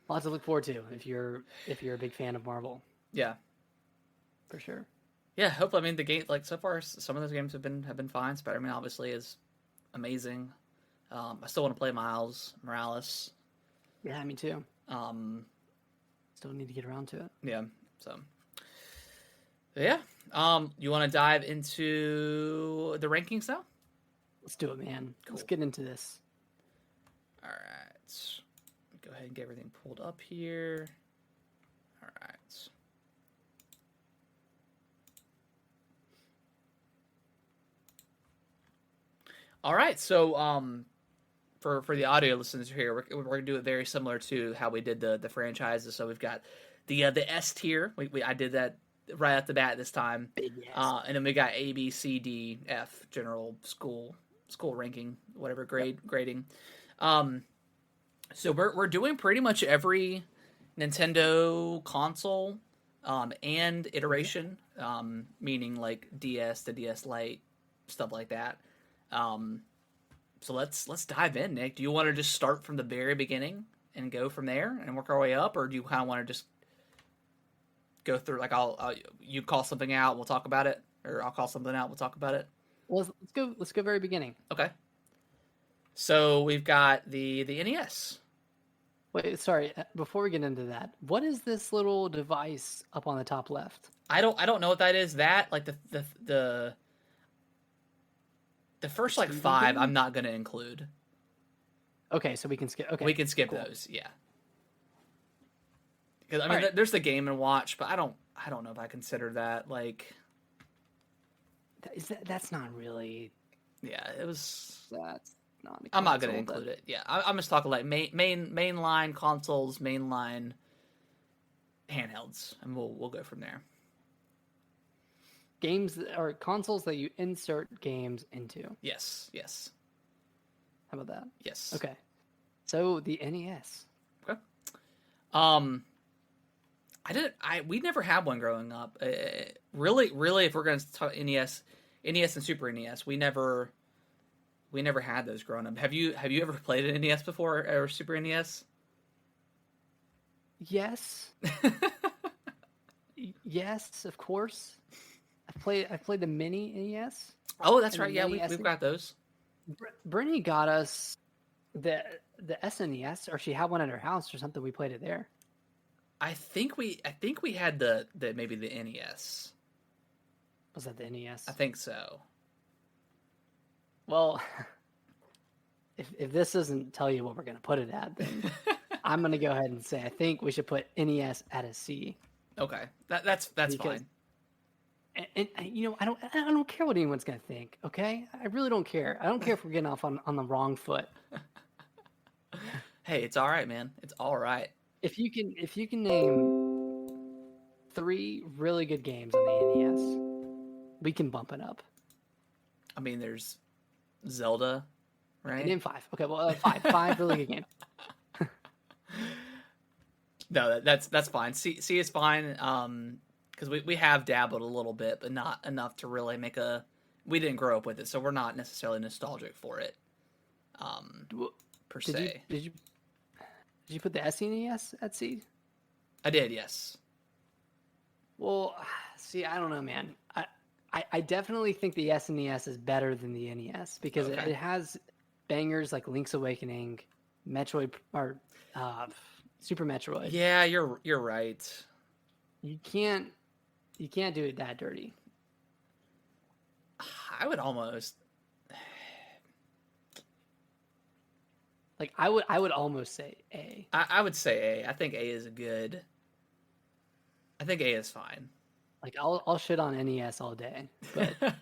Lots to look forward to if you're a big fan of Marvel. Yeah, for sure. Yeah, hopefully. I mean, the game, like, so far, some of those games have been fine. Spider-Man obviously is amazing. I still want to play Miles Morales. Yeah, me too. Still need to get around to it. Yeah. So. Yeah. You want to dive into the rankings now? Let's do it, man. Cool. Let's get into this. All right. Go ahead and get everything pulled up here. All right. All right. So, for the audio listeners here, we're going to do it very similar to how we did the franchises. So we've got the S tier. I did that right at the bat this time. Big yes. And then we got A, B, C, D, F, general school ranking, whatever grading. So we're doing pretty much every Nintendo console and iteration, meaning like DS to DS Lite, stuff like that. So let's dive in, Nick. Do you want to just start from the very beginning and go from there and work our way up, or do you kind of want to just go through, like, you call something out, we'll talk about it, or I'll call something out, we'll talk about it? Well, let's go very beginning. Okay. So we've got the NES. Wait, sorry. Before we get into that, what is this little device up on the top left? I don't know what that is. That, like, the first, like, 5 I'm not going to include. Okay, so we can skip. Okay, we can skip those. Yeah. Because I mean, there's the Game and Watch, but I don't know if I consider that, like. That's not really. Yeah, it was. That's not. I'm not going to include it. Yeah, I'm just talking like mainline consoles, mainline handhelds, and we'll go from there. Games or consoles that you insert games into. Yes. How about that? Yes. Okay. So the NES. Okay. We never had one growing up. Really, if we're going to talk NES and Super NES, we never We never had those growing up. Have you ever played an NES before or Super NES? Yes, yes, of course. I played the mini NES Oh, that's and the right. Yeah, mini we've SNES. got those. Brittany got us the SNES, or she had one at her house or something. We played it there. I think we had the maybe the NES. Was that the I NES? think so. Well, if this doesn't tell you what we're gonna put it at, then I'm gonna go ahead and say I think we should put NES at a C Okay, that's because fine. you know I don't care what anyone's gonna think. Okay, I really don't care. I don't care if we're getting off on the wrong foot. Hey, it's all right, man. It's all right. If you can name 3 really good games on the NES, we can bump it up. I mean, there's Zelda, Okay, right? name 5. Okay, well, five really good games. No, that's fine. C is fine. Because we have dabbled a little bit, but not enough to really make a. We didn't grow up with it, so we're not necessarily nostalgic for it. W- Per Did you se. did you did you put the SNES at C? I did, yes. Well, see, I don't know, man. I definitely think the SNES is better than the NES because it, Okay. it has bangers like Link's Awakening, Metroid, or Super Metroid. Yeah, you're right. You can't you can't do it that dirty. I would almost. Like I would almost say A. I would say A. I think A is a good. I think A is fine, Like I'll shit on NES all day, but but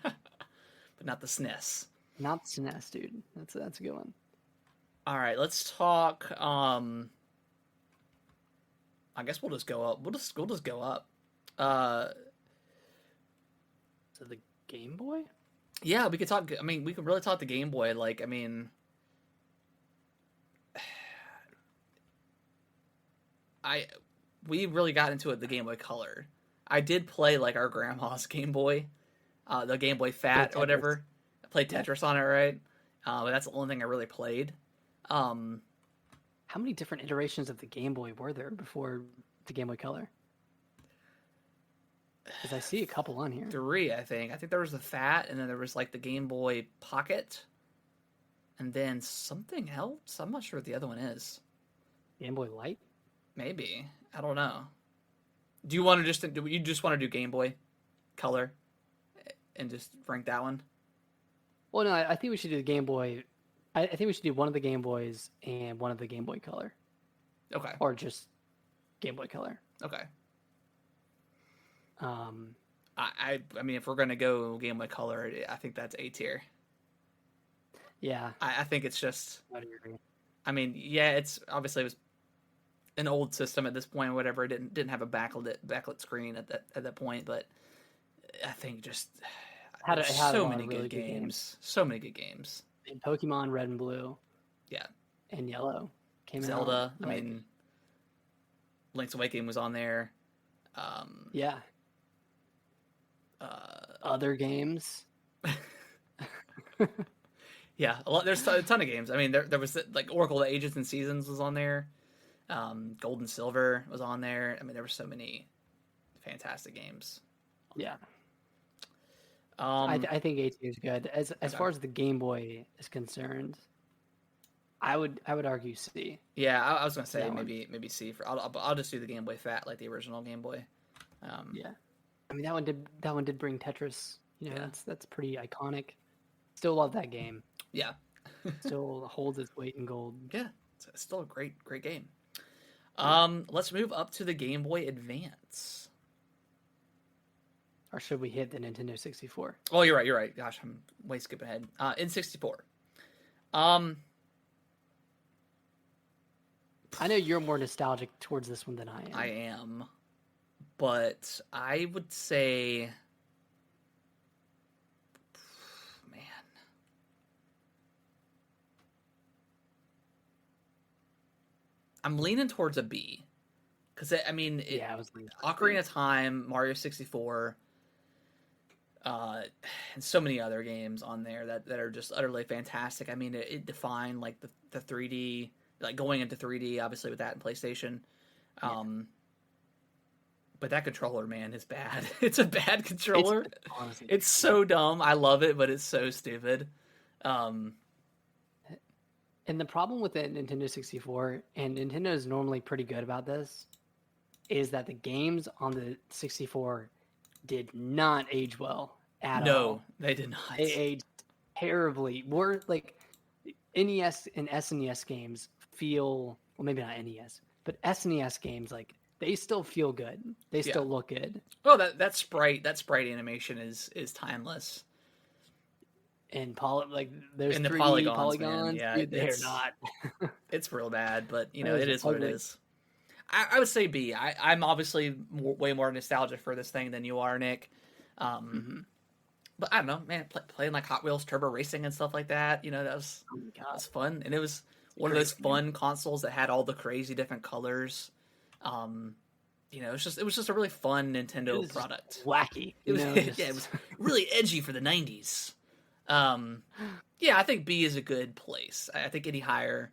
not the SNES. not the SNES, dude. That's a good one. All right, let's talk. I guess we'll just go up. We'll just go up. Uh, So the Game Boy? yeah, we could talk. I mean, we could really talk the Game Boy. Like, I mean, I we really got into it the Game Boy Color. I did play like our grandma's Game Boy, the Game Boy Play Fat or Tetris. whatever. I played Yeah. Tetris on it, right? But that's the only thing I really played. Um, How many different iterations of the Game Boy were there before the Game Boy Color? Because I see a couple on here. 3, I think. I think there was the Fat, and then there was like the Game Boy Pocket, and then something else. I'm not sure what the other one is. Game Boy Light? Maybe, I don't know. Do you want to just do you just want to do Game Boy Color and just rank that one? Well, no, I think we should do the Game Boy. I think we should do one of the Game Boys and one of the Game Boy Color, Okay. or just Game Boy Color. Okay. Um, I mean, if we're gonna go Game Boy Color, I think that's A tier. yeah, I think it's just. I would agree. I mean, yeah, it's obviously it was an old system at this point, or whatever. It didn't have a backlit screen at that point, but I think just Had there's it had a so lot many of really good good games. games, so many good games. And Pokemon Red and Blue Yeah, and Yellow came out. Zelda. I like, mean, Link's Awakening was on there. Um, yeah, uh, other games. yeah, a lot. There's a ton of games. I mean, there was like Oracle of Ages and Seasons was on there. Gold and Silver was on there. I mean, there were so many fantastic games. Yeah, Um, I think A2 is good. As okay. far as the Game Boy is concerned, I would argue C. Yeah, I was gonna say That one. maybe C for. I'll just do the Game Boy Fat like the original Game Boy. Yeah, I mean that one did bring Tetris. You know, Yeah. that's pretty iconic. Still love that game. Yeah, Still holds its weight in gold. yeah, it's still a great game. Let's move up to the Game Boy Advance. Or should we hit the Nintendo 64? Oh, you're right. You're right. Gosh, I'm way skipping ahead. N64. Um, I know you're more nostalgic towards this one than I am. I am, but I would say, man, I'm leaning towards a B, because I mean, Yeah, I was leaning towards Ocarina B. of Time, Mario 64, and so many other games on there that are just utterly fantastic. I mean, it defined like the 3D, like going into 3D, obviously with that in PlayStation. But that controller, man, is bad. It's a bad controller. Honestly, It's so dumb. I love it, but it's so stupid. and the problem with the Nintendo 64, and Nintendo is normally pretty good about this, is that the games on the 64 did not age well at all. No, they did not. They aged terribly. More like NES and SNES games feel, well, maybe not NES, but SNES games, like they still feel good. They still look good. Oh, that sprite animation is timeless. And like there's And the 3D polygons, man. Yeah, dude, they're not. It's real bad, but you know That it is what it is. I would say B. I'm obviously way more nostalgic for this thing than you are, Nick. But I don't know, man. Playing like Hot Wheels Turbo Racing and stuff like that, you know, that was fun, and it was one of those fun consoles that had all the crazy different colors. You know, it was just a really fun Nintendo product. Wacky. It was it was really edgy for the 90s. Yeah, I think B is a good place. I think any higher,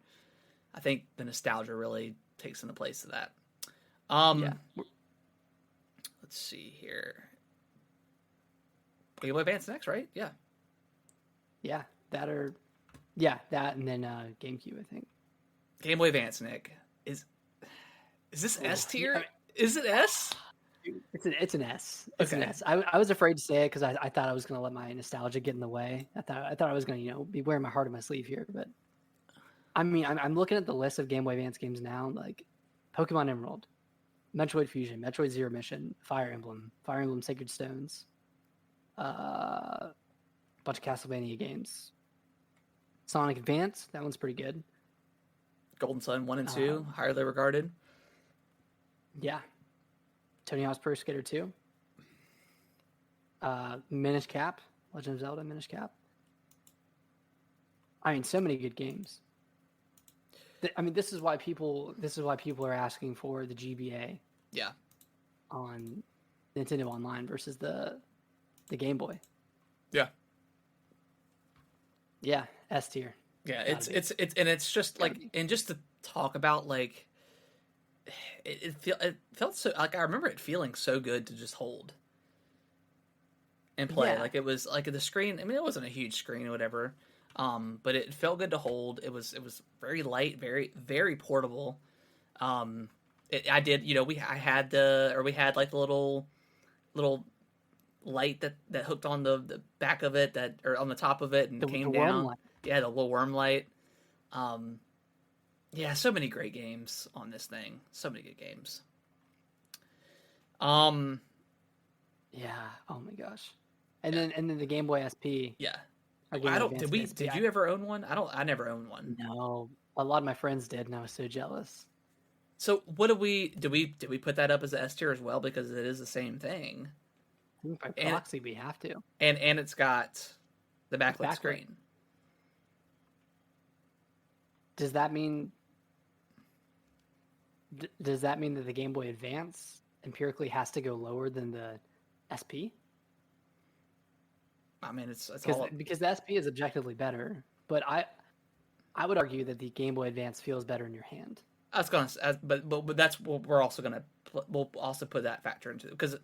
I think the nostalgia really takes in the place of that. Let's see here. Game Boy Advance next, right? Yeah. Yeah, that and then GameCube, I think. Game Boy Advance, Nick. Is this S tier? Is it S? It's an S. It's an S. I was afraid to say it because I thought I was going to let my nostalgia get in the way. I thought I was going to be wearing my heart on my sleeve here. But I mean, I'm looking at the list of Game Boy Advance games now, like Pokemon Emerald, Metroid Fusion, Metroid Zero Mission, Fire Emblem Sacred Stones, bunch of Castlevania games, Sonic Advance. That one's pretty good. Golden Sun 1 and 2, highly regarded. Yeah. Tony Hawk's Pro Skater 2. Minish Cap. Legend of Zelda Minish Cap. I mean, so many good games. I mean, this is why people are asking for the GBA. Yeah. On Nintendo Online versus the Game Boy. Yeah. Yeah, S tier. Yeah, it's just like, and just to talk about like, it felt so, like I remember it feeling so good to just hold and play. Yeah. Like it was like the screen. I mean, it wasn't a huge screen or whatever, but it felt good to hold. It was very light, very very portable. I did, you know, we had like the little light that hooked on the back of it, that or on the top of it, and came down. Yeah, the little worm light. Yeah, so many great games on this thing. So many good games. Yeah. Oh my gosh. And then the Game Boy SP. Yeah. Did you ever own one? I never owned one. No. A lot of my friends did, and I was so jealous. So what did we put that up as an S tier as well, because it is the same thing? I think by proxy we have to. And it's got the backlit screen. Does that mean that the Game Boy Advance empirically has to go lower than the SP? I mean, it's all because the SP is objectively better, but I would argue that the Game Boy Advance feels better in your hand. I was gonna, but that's what we'll also put that factor into, because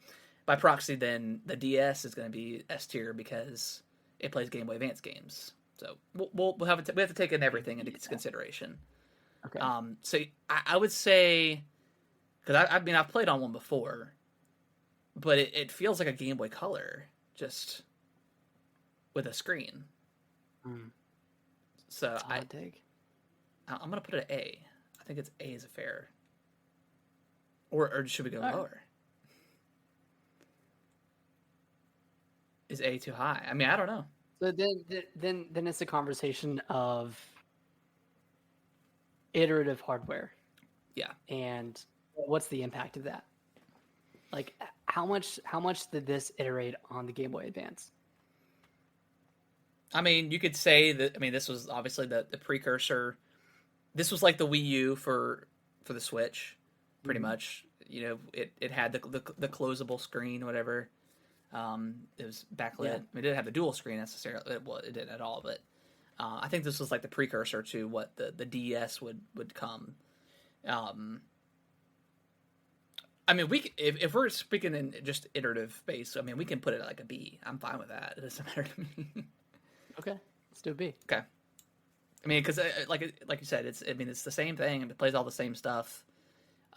by proxy, then the DS is going to be S tier because it plays Game Boy Advance games. So we'll have we have to take in everything into consideration. Okay. So I would say, because I mean I've played on one before, but it feels like a Game Boy Color just with a screen. So I'm gonna put it at A. I think it's A is a fair. Or should we go lower? Is A too high? I mean, I don't know. So then it's a conversation of iterative hardware. Yeah. And what's the impact of that? Like how much did this iterate on the Game Boy Advance? I mean, you could say that. I mean, this was obviously the precursor. This was like the Wii U for the Switch, pretty much. You know, it had the closable screen, whatever. It was backlit. Yeah. It didn't have the dual screen necessarily. It didn't at all. But I think this was like the precursor to what the DS would come. I mean, if we're speaking in just iterative base, I mean, we can put it at like a B. I'm fine with that. It doesn't matter to me. Okay, let's do a B. Okay. I mean, because like you said, it's the same thing and it plays all the same stuff.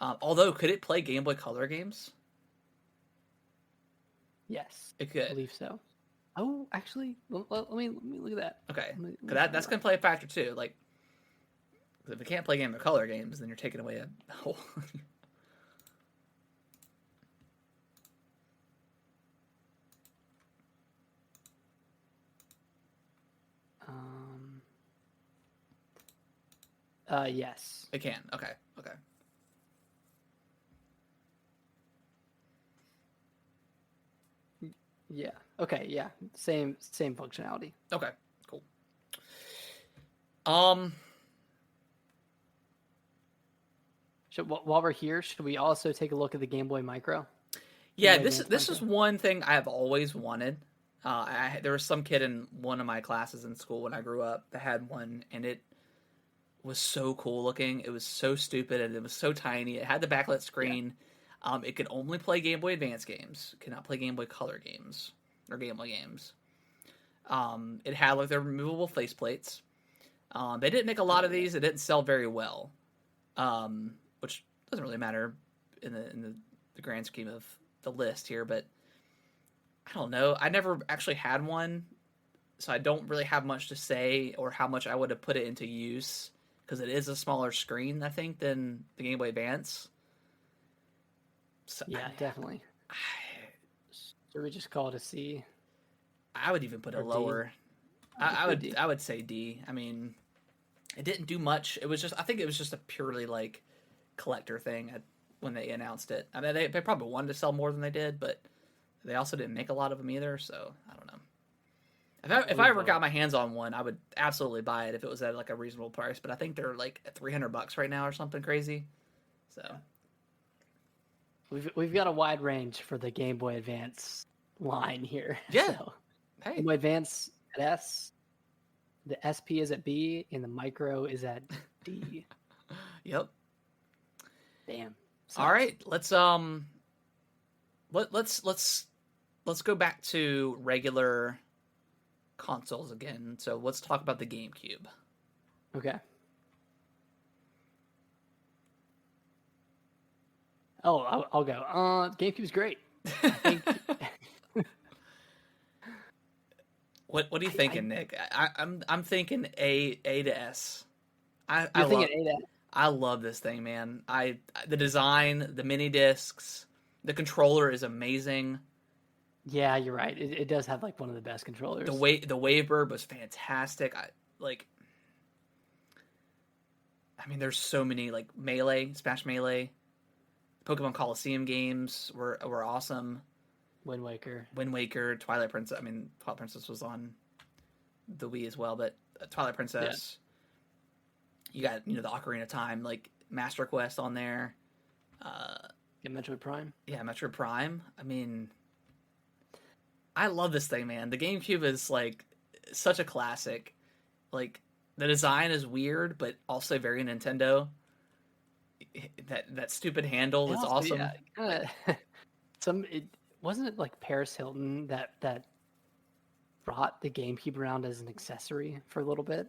Although, could it play Game Boy Color games? Yes, It could. I believe so. Oh, actually, let me look at that. Okay, Let me that's gonna play a factor too. Like, if it can't play Game Boy Color games, then you're taking away a whole. Yes. It can. Okay. Okay. Yeah. Okay. Yeah. Same functionality. Okay. Cool. While we're here, should we also take a look at the Game Boy Micro? Yeah. Game Boy Advance This Micro? is one thing I've always wanted. There was some kid in one of my classes in school when I grew up that had one, and it was so cool looking. It was so stupid, and it was so tiny. It had the backlit screen. It could only play Game Boy Advance games. It could not play Game Boy Color games or Game Boy games. It had like the removable faceplates. They didn't make a lot of these. It didn't sell very well, which doesn't really matter in the grand scheme of the list here. But I don't know. I never actually had one, so I don't really have much to say or how much I would have put it into use because it is a smaller screen, I think, than the Game Boy Advance. So, Yeah, definitely. Should we just call it a C? I would even put it Or D? lower. D. I would say D. I mean, it didn't do much. I think it was just a purely like collector thing when they announced it. I mean, they probably wanted to sell more than they did, but they also didn't make a lot of them either. So I don't know. If I ever got my hands on one, I would absolutely buy it if it was at like a reasonable price. But I think they're like $300 right now or something crazy. So We've got a wide range for the Game Boy Advance line here. Yeah. So, hey, Game Boy Advance at S, the SP is at B, and the Micro is at D. yep. Damn. All right, let's go back to regular consoles again. So let's talk about the GameCube. Okay. Oh, I'll go. GameCube's great. I think What are you thinking, Nick? I'm thinking A to S. you're thinking A to S. I love this thing, man. The design, the mini discs, the controller is amazing. Yeah, you're right. It does have like one of the best controllers. The Wavebird was fantastic. I mean, there's so many like Melee, Smash Melee, Pokemon Coliseum games were awesome. Wind Waker, Twilight Princess. I mean, Twilight Princess was on the Wii as well, but Twilight Princess. Yeah. You got the Ocarina of Time, like Master Quest on there. yeah, Metroid Prime. Yeah, Metroid Prime. I mean, I love this thing, man. The GameCube is like such a classic. Like the design is weird, but also very Nintendo. That stupid handle is awesome. Yeah, wasn't it like Paris Hilton that brought the GameCube around as an accessory for a little bit?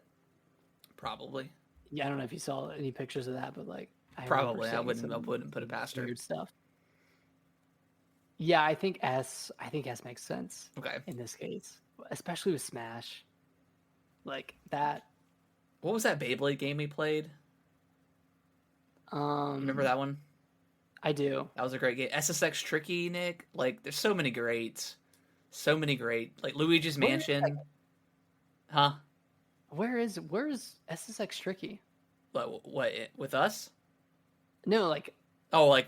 Probably. Yeah, I don't know if you saw any pictures of that, but like probably I wouldn't put it past her. Weird stuff. Yeah, I think S makes sense. Okay. In this case, especially with Smash, like that. What was that Beyblade game we played? Remember that one? I do. That was a great game. SSX Tricky, Nick. Like, there's so many greats. So many great. Like Luigi's Mansion. Huh? Where is SSX Tricky? What with us? No, like. We're like.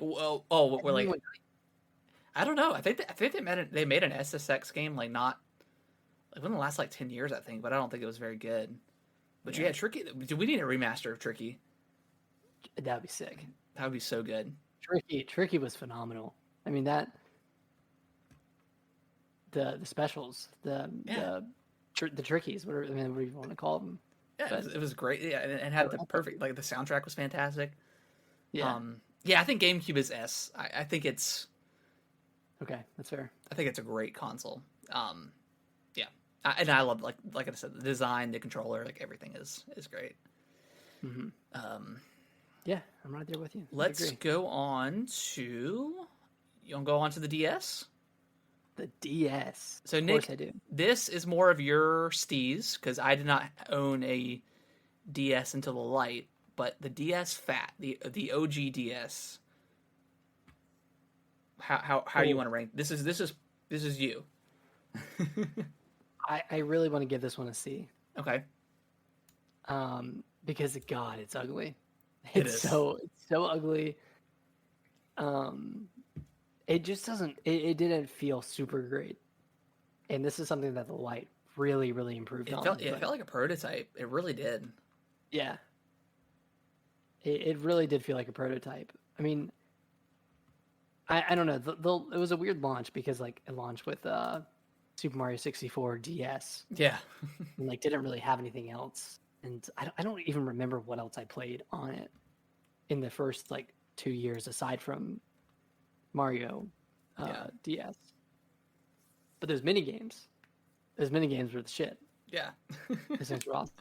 I don't know. I think they made an SSX game like not like within the last like 10 years, I think, but I don't think it was very good. But yeah, Tricky. Do we need a remaster of Tricky? That'd be sick. That would be so good. Tricky was phenomenal. I mean that. the specials, the trickies, whatever, I mean, whatever you want to call them. Yeah, But it was great. Yeah, and had the perfect, like, the soundtrack was fantastic. yeah, Yeah, I think GameCube is S. I think it's okay, that's fair. a great console. Yeah, and I love, like I said, the design, the controller, like everything is great. Hmm. Um, Yeah, I'm right there with you. I let's agree. go on to you want to go on to the DS. The DS, So of course Nick, I do. this is more of your steez because I did not own a DS until the Lite, but the DS Fat, the OG DS. How you Oh, want to rank? This is you. I really want to give this one a C. Okay, Because God, it's ugly. it is. It's so ugly. Um, it just doesn't. It didn't feel super great, and this is something that the light really, really improved It on. felt it But felt like a prototype. It really did. yeah, it really did feel like a prototype. I mean, I don't know. It was a weird launch because like it launched with Super Mario 64 DS Yeah, and like didn't really have anything else. And I don't even remember what else I played on it in the first like 2 years aside from Mario yeah, DS. But those mini games, were the shit. yeah. Those things were awesome.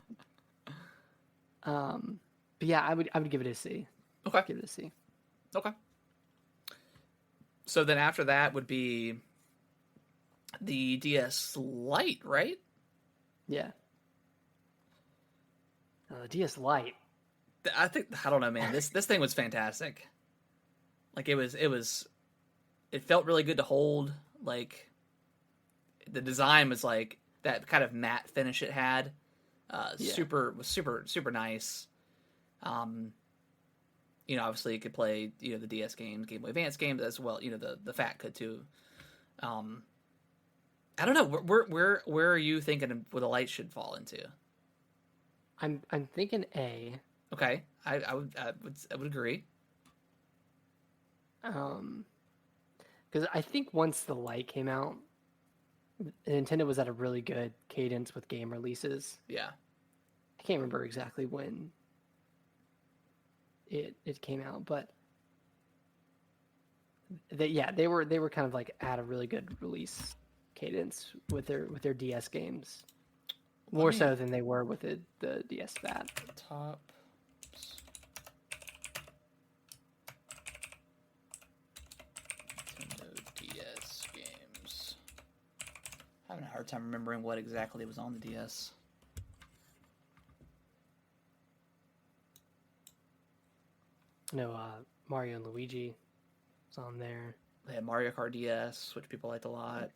But yeah, I would give it a C. Okay, Give it a C. okay. So then after that would be the DS Lite, right? Yeah. The DS Lite. I don't know, man. This thing was fantastic. Like it felt really good to hold. Like the design was like that kind of matte finish it had. Yeah. Super nice. Obviously you could play the DS games, Game Boy Advance games as well. The Fat could too. I don't know where are you thinking where the light should fall into? I'm thinking A. Okay, I would agree. Because I think once the Lite came out, Nintendo was at a really good cadence with game releases. Yeah, I can't remember exactly when it came out, but they were kind of like at a really good release cadence with their DS games, more so than they were with the DS Fat. top. Nintendo DS games. Having a hard time remembering what exactly was on the DS. No, Mario and Luigi was on there. They had Mario Kart DS, which people liked a lot.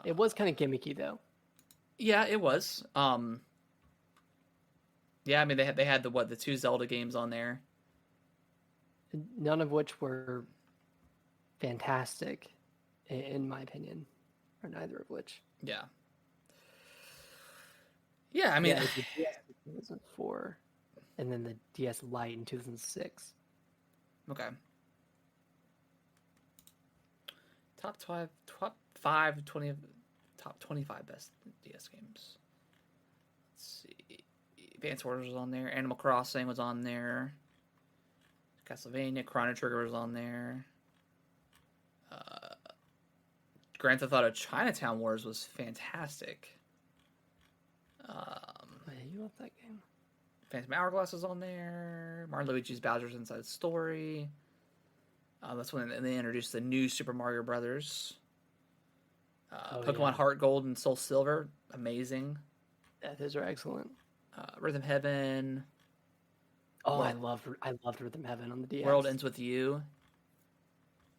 It was kind of gimmicky though. Yeah, it was. Yeah, I mean they had the two Zelda games on there. None of which were fantastic, in my opinion, or neither of which. Yeah. Yeah, I mean, Yeah, it was the DS in 2004, and then the DS Lite in 2006. okay. Top 5, 20, top 25 best DS games. Let's see. Advance Wars was on there. Animal Crossing was on there. Castlevania, Chrono Trigger was on there. Grand Theft Auto Chinatown Wars was fantastic. Oh, yeah, you love that game. Phantom Hourglass was on there. Mario Luigi's Bowser's Inside Story. That's when they introduced the new Super Mario Brothers. Pokemon Yeah. Heart Gold and Soul Silver, amazing. Yeah, those are excellent. Rhythm Heaven. Oh, Well, I loved Rhythm Heaven on the DS. World Ends With You.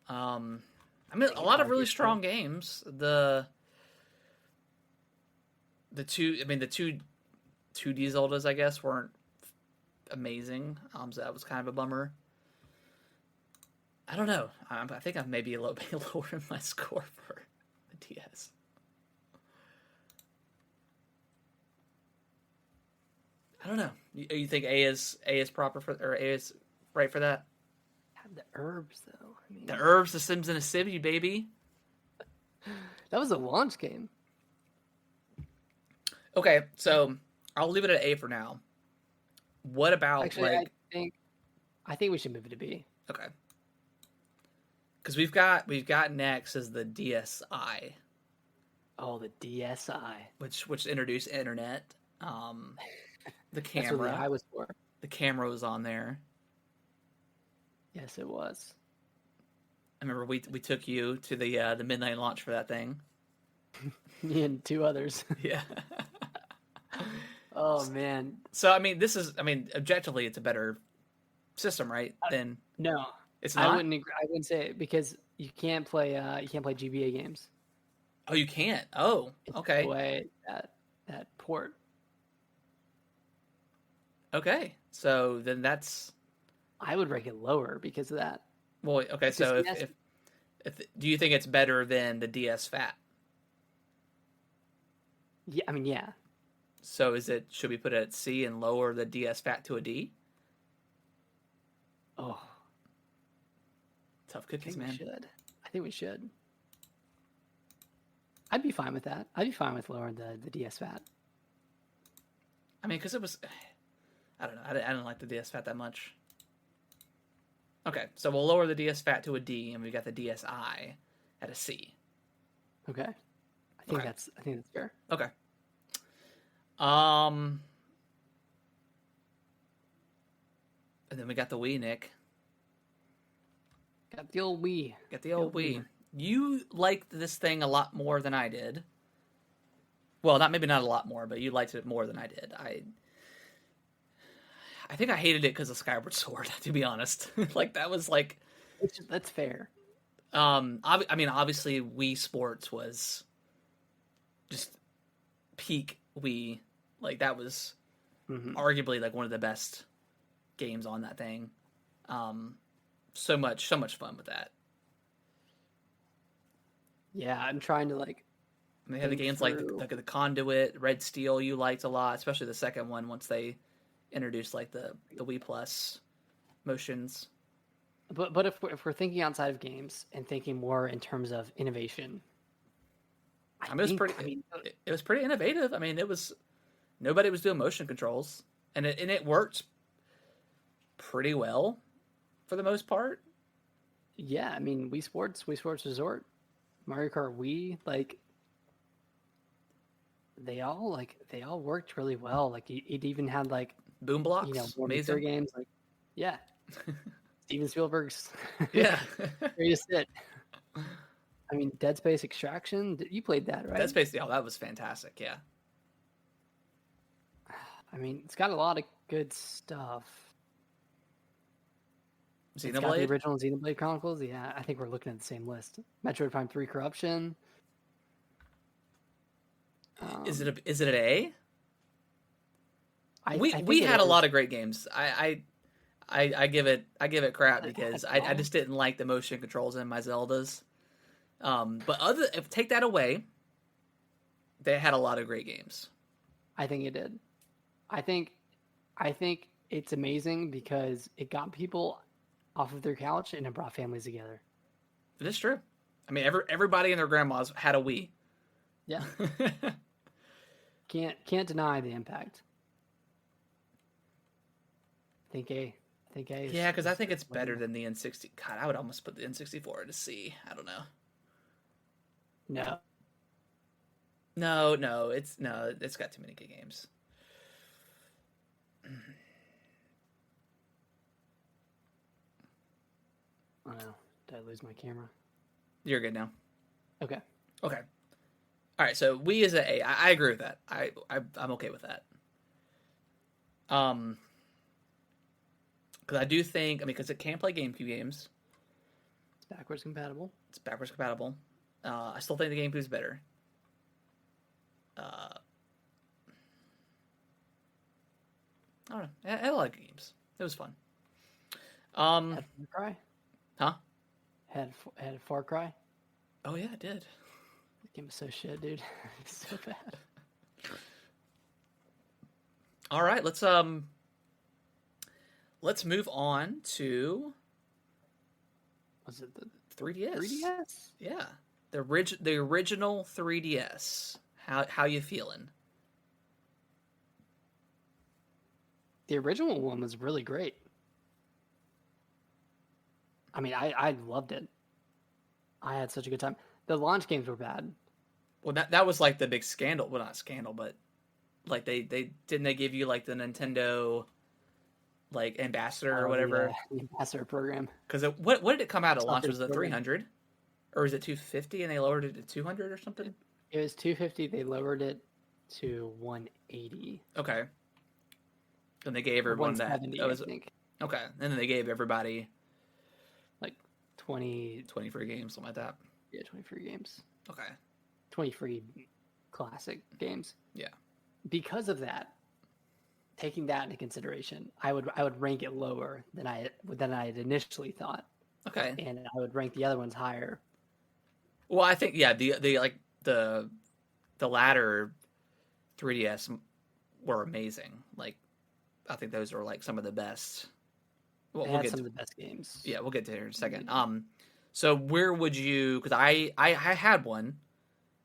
I mean, a lot of really strong games. The two 2D Zeldas, I guess, weren't amazing. So that was kind of a bummer. I don't know. I think I'm maybe a little bit lower in my score for the DS. I don't know. You think A is proper for, or A is right for that? The herbs, though. I mean, The herbs, the Sims, and a Civvy, baby. That was a launch game. Okay, so I'll leave it at A for now. What about Actually, like I think we should move it to B. okay? Because we've got next is the DSi, Oh, the DSi. which introduced internet. The That's what the camera, I was for. the camera was on there. Yes, it was. I remember we took you to the midnight launch for that thing. Me and two others. Yeah. Oh man. So I mean objectively it's a better system, right? Than No, it's I not. wouldn't agree. I wouldn't say it because you can't play GBA games. Oh, you can't. Oh, okay. Play that port. Okay. So then that's I would rank it lower because of that. well. Okay. So Because if do you think it's better than the DS Fat? yeah, I mean, yeah. So should we put it at C and lower the DS Fat to a D? Oh, Tough I cookies, think we man. should. I think we should. I'd be fine with that. I'd be fine with lowering the DS Fat. I mean, because it was, I don't know. I didn't like the DS Fat that much. Okay, so we'll lower the DS Fat to a D, and we got the DSi at a C. Okay. I think Okay. that's fair. Okay. And then we got the Wii, Nick. Got the old Wii. Got the old Wii. You liked this thing a lot more than I did. Well, maybe not a lot more, but you liked it more than I did. I think I hated it because of Skyward Sword, to be honest. Like that was like, That's fair. I mean, obviously Wii Sports was just peak Wii. Like that was arguably like one of the best games on that thing. So much fun with that. Yeah, I'm trying to like. And they had the think games like through. the Conduit, Red Steel. You liked a lot, especially the second one once they introduced like the Wii Plus motions. But if we're thinking outside of games and thinking more in terms of innovation, I mean, it was pretty innovative. I mean, nobody was doing motion controls, and it worked pretty well for the most part. yeah, I mean, Wii Sports Resort, Mario Kart Wii, like they all worked really well. Like it even had like Boom blocks, more mature amazing. games. Like yeah, Steven Spielberg's Yeah, greatest hit. I mean, Dead Space Extraction. You played that, right? Dead Space. Oh, that was fantastic. Yeah, I mean, it's got a lot of good stuff. It's got the Xenoblade. original Xenoblade Chronicles. Yeah, I think we're looking at the same list. Metroid Prime 3 Corruption. Is it an A? I We think we it had a is. lot of great games. I give it crap because I just didn't like the motion controls in my Zeldas. But if take that away, they had a lot of great games. I think it did. I think it's amazing because it got people off of their couch and it brought families together. It is true. I mean, everybody and their grandmas had a Wii. Yeah, can't deny the impact. I think A. Yeah, because I think it's better than the N60. God, I would almost put the N64 at a C. I don't know. No, it's got too many good games. Oh no, did I lose my camera? You're good now. Okay. Okay. All right, so Wii is an A. I agree with that. I'm okay with that. Because I do think, because it can play GameCube games. It's backwards compatible. It's backwards compatible. I still think the GameCube is better. I don't know. I had a lot of games. It was fun. Had Far Cry? Huh? Had Far Cry? Oh yeah, it did. The game was so shit, dude. It's so bad. All right, let's move on to Was it the 3DS. 3DS? Yeah. the original 3DS. How you feeling? The original one was really great. I mean, I loved it. I had such a good time. The launch games were bad. Well, that was like the big scandal. Well, not scandal, but like they didn't they give you like the Nintendo like ambassador or whatever? The ambassador program. Because what did it come out at launch? Something Was it program. 300 or is it 250 and they lowered it to 200 or something? It was 250. They lowered it to 180. Okay. And they gave everyone that. 170, That was I think. okay. And then they gave everybody Like 20 free games, something like that. Yeah, 20 free games. Okay. 20 free classic games. Yeah. Because of that, taking that into consideration, I would rank it lower than I had initially thought. Okay. And I would rank the other ones higher. Well, I think the like the latter 3DS were amazing. Like I think those are like some of the best. Well, They we'll had get some to, of the best games. yeah, we'll get to it in a second. So where would you? Because I had one,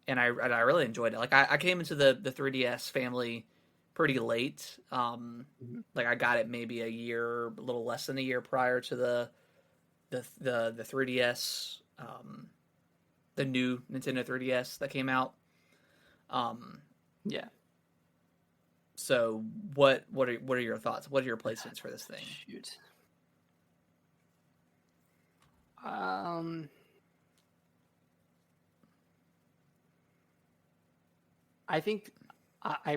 and I really enjoyed it. Like I came into the 3DS family pretty late. Like I got it maybe a little less than a year prior to the 3DS, the new Nintendo 3DS that came out. Yeah. So what are your thoughts? What are your placements for this thing? Shoot. I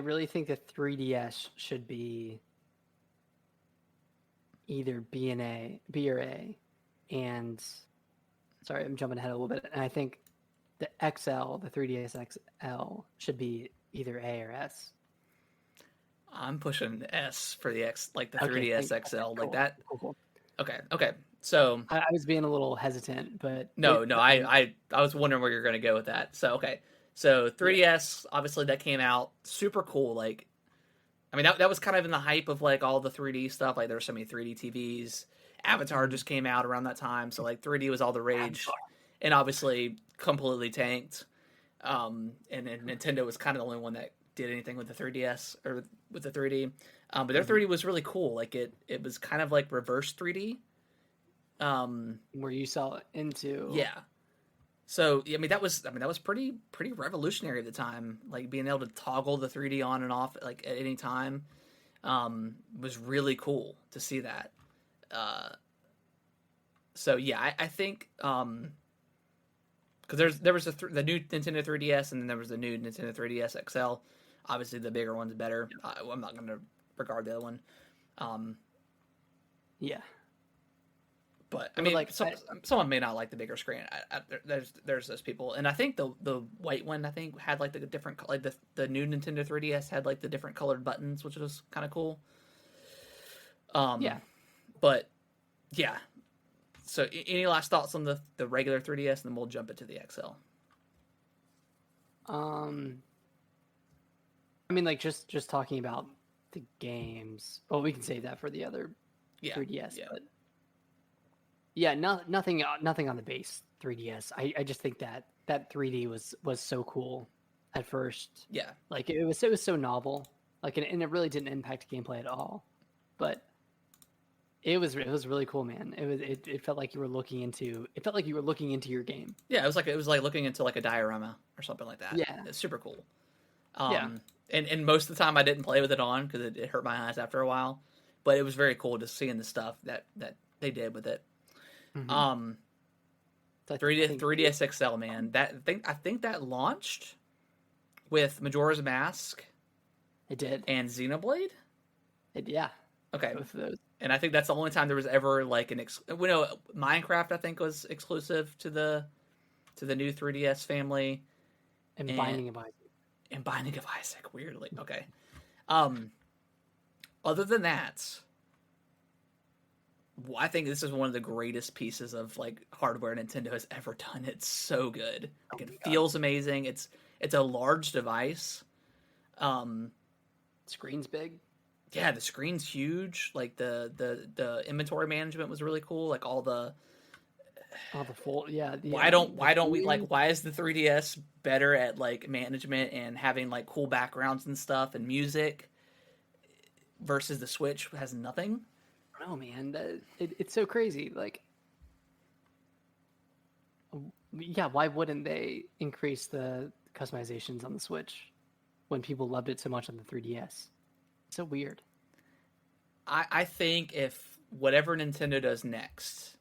really think the 3DS should be either B or A, and sorry, I'm jumping ahead a little bit. And I think the 3DS XL should be either A or S. I'm pushing S for the X, like the Okay, 3DS okay, XL, cool, like that. Cool. Okay. So I was being a little hesitant, but no, I was wondering where you're going to go with that. So okay, so 3DS, obviously that came out super cool. Like, I mean that was kind of in the hype of like all the 3D stuff. Like there were so many 3D TVs. Avatar just came out around that time, so like 3D was all the rage, Avatar. and obviously completely tanked. And Nintendo was kind of the only one that did anything with the 3DS or with the 3D. But their 3D was really cool. Like it was kind of like reverse 3D. Where you saw into Yeah. So I mean that was pretty revolutionary at the time. Like being able to toggle the 3D on and off like at any time was really cool to see that. So yeah, I think because there was the new Nintendo 3DS and then there was the new Nintendo 3DS XL. Obviously, the bigger one's better. I'm not going to regard the other one. Yeah. But I mean, like someone may not like the bigger screen. There's those people, and I think the white one had like the different like the new Nintendo 3DS had like the different colored buttons, which was kind of cool. Yeah. But yeah. So any last thoughts on the regular 3DS, and then we'll jump into the XL. I mean, like just talking about the games. Well, we can save that for the other 3DS. Yeah. But yeah, nothing on the base 3DS. I just think that 3D was so cool at first. Yeah. Like it was so novel. Like and it really didn't impact gameplay at all. But it was really cool, man. It felt like you were looking into your game. Yeah, it was like looking into like a diorama or something like that. Yeah. It's super cool. Yeah. And most of the time I didn't play with it on because it hurt my eyes after a while, but it was very cool just seeing the stuff that they did with it. 3DS XL, man. I think that launched with Majora's Mask. It did. And Xenoblade. Yeah. Okay. Both of those. And I think that's the only time there was ever like Minecraft I think was exclusive to the new 3DS family. And Binding of Isaac. And Binding of Isaac, weirdly. Okay. Other than that, I think this is one of the greatest pieces of like hardware Nintendo has ever done. It's so good. Like it feels amazing. It's a large device. Screen's big. Yeah, the screen's huge. Like the inventory management was really cool. Like all the Oh, the full, yeah, Why the don't we theme. like why is the 3DS better at like management and having like cool backgrounds and stuff and music versus the Switch has nothing? I don't know, man. It's so crazy. Like, yeah, why wouldn't they increase the customizations on the Switch when people loved it so much on the 3DS? So weird. I think if whatever Nintendo does next,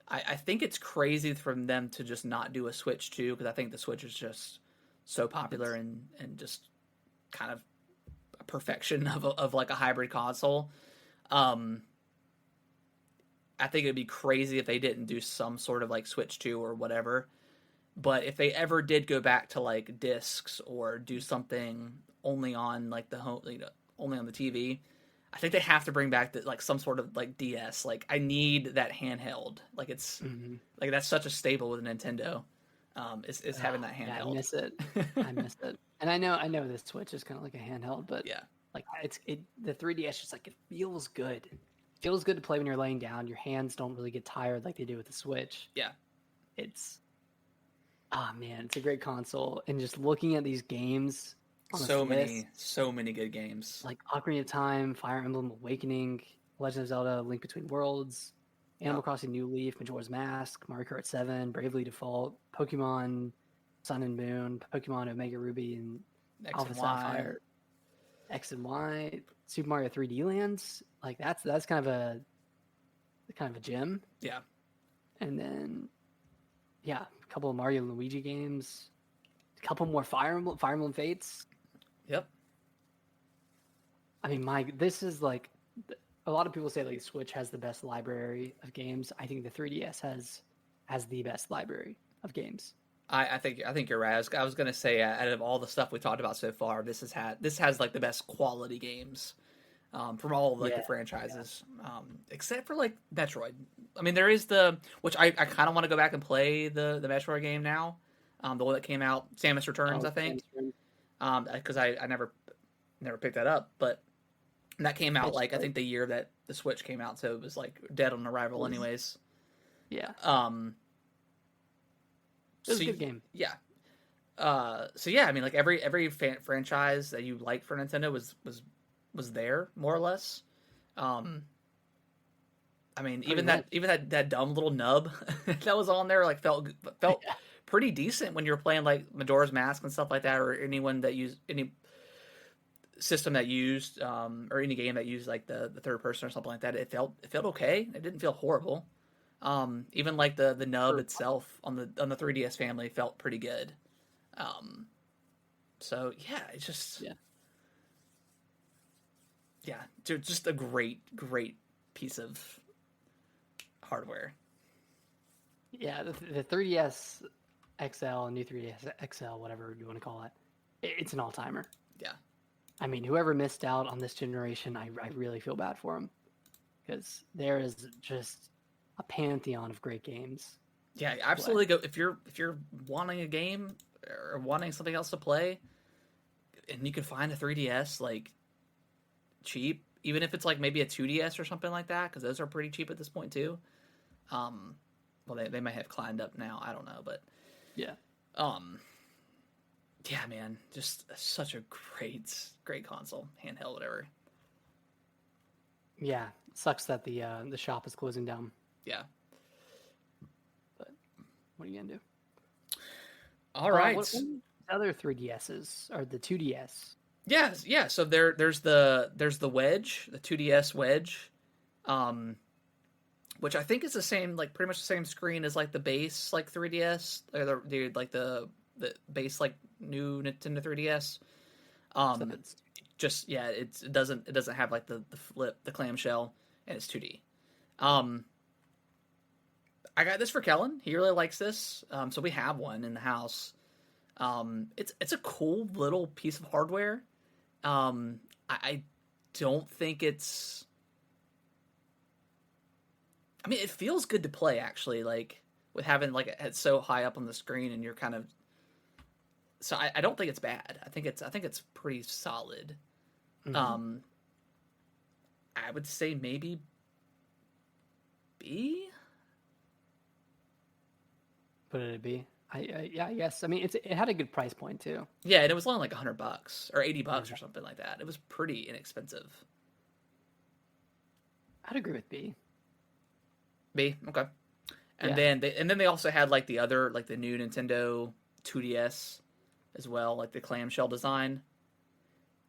I think it's crazy for them to just not do a Switch 2 because I think the Switch is just so popular and just kind of a perfection of like a hybrid console. Um, I think it'd be crazy if they didn't do some sort of like Switch 2 or whatever. But if they ever did go back to like discs or do something only on like the home, only on the TV, I think they have to bring back like some sort of like DS. Like I need that handheld. Like it's Hmm. like that's such a staple with Nintendo. Is having that Yeah, I handheld. miss it. I miss it. And I know the Switch is kind of like a handheld, but Yeah, like the 3DS just like it feels good. It feels good to play when you're laying down. Your hands don't really get tired like they do with the Switch. yeah. It's man, it's a great console. And just looking at these games on this list, So many good games. like Ocarina of Time, Fire Emblem Awakening, Legend of Zelda: Link Between Worlds, Yeah, Animal Crossing: New Leaf, Majora's Mask, Mario Kart 7, Bravely Default, Pokemon Sun and Moon, Pokemon Omega Ruby and X Alpha and Y. Sapphire, X and Y, Super Mario 3D Lands. Like that's kind of a gem. Yeah, And then yeah, a couple of Mario and Luigi games, a couple more Fire Emblem Fates. yep. I mean, my this is like a lot of people say like Switch has the best library of games. I think the 3DS has the best library of games. I think you're right. I was gonna say out of all the stuff we talked about so far, this has like the best quality games from all of like Yeah, the yeah. franchises, except for like Metroid. I mean, there is the which I kind of want to go back and play the Metroid game now, the one that came out, Samus Returns, Oh, I think, Sam's Room. because I never picked that up, but that came out It's like I like think the year that the Switch came out, so it was like dead on it arrival, was anyways. yeah, Um, it was so a good game. yeah, so yeah, I mean, like every franchise that you like for Nintendo was there more or less. Um, I mean, Pretty much. even that dumb little nub that was on there like felt pretty decent when you were playing like Majora's Mask and stuff like that, or anyone that used any system that used or any game that used like the third person or something like that. It felt okay. It didn't feel horrible. Even like the nub For itself on the 3DS family felt pretty good. Um, so yeah, it's just yeah, yeah, just a great piece of hardware. yeah. The 3DS XL, new 3DS XL, whatever you want to call it, it's an all timer. Yeah, I mean, whoever missed out on this generation, I really feel bad for them because there is just a pantheon of great games yeah, to play. absolutely. Go if you're wanting a game or wanting something else to play, and you can find a 3DS like cheap, even if it's like maybe a 2DS or something like that, because those are pretty cheap at this point too. Um, well, they may have climbed up now. I don't know, but Yeah, um, yeah, man, just such a great console, handheld, whatever. yeah. Sucks that the shop is closing down, Yeah. but what are you gonna do? All What right. other 3DSs or the 2DS? Yeah, yeah. So there's the Wedge, the 2DS Wedge, um, which I think is the same, like pretty much the same screen as like the base like 3DS, or like the base like new Nintendo 3DS. Except Um, it's just yeah, it doesn't have like the flip the clamshell, and it's 2D. Um, I got this for Kellen. He really likes this. So we have one in the house. It's a cool little piece of hardware. I don't think it's. I mean, it feels good to play actually. Like with having like it so high up on the screen, and you're kind of. So I don't think it's bad. I think it's pretty solid. mm-hmm. Um, I would say maybe B. What did it be? Yeah, I guess. I mean, it had a good price point too. Yeah, and it was only like $100 or $80 Yeah. or something like that. It was pretty inexpensive. I'd agree with B. B, okay. And Yeah, then they also had like the other like the new Nintendo 2DS as well, like the clamshell design.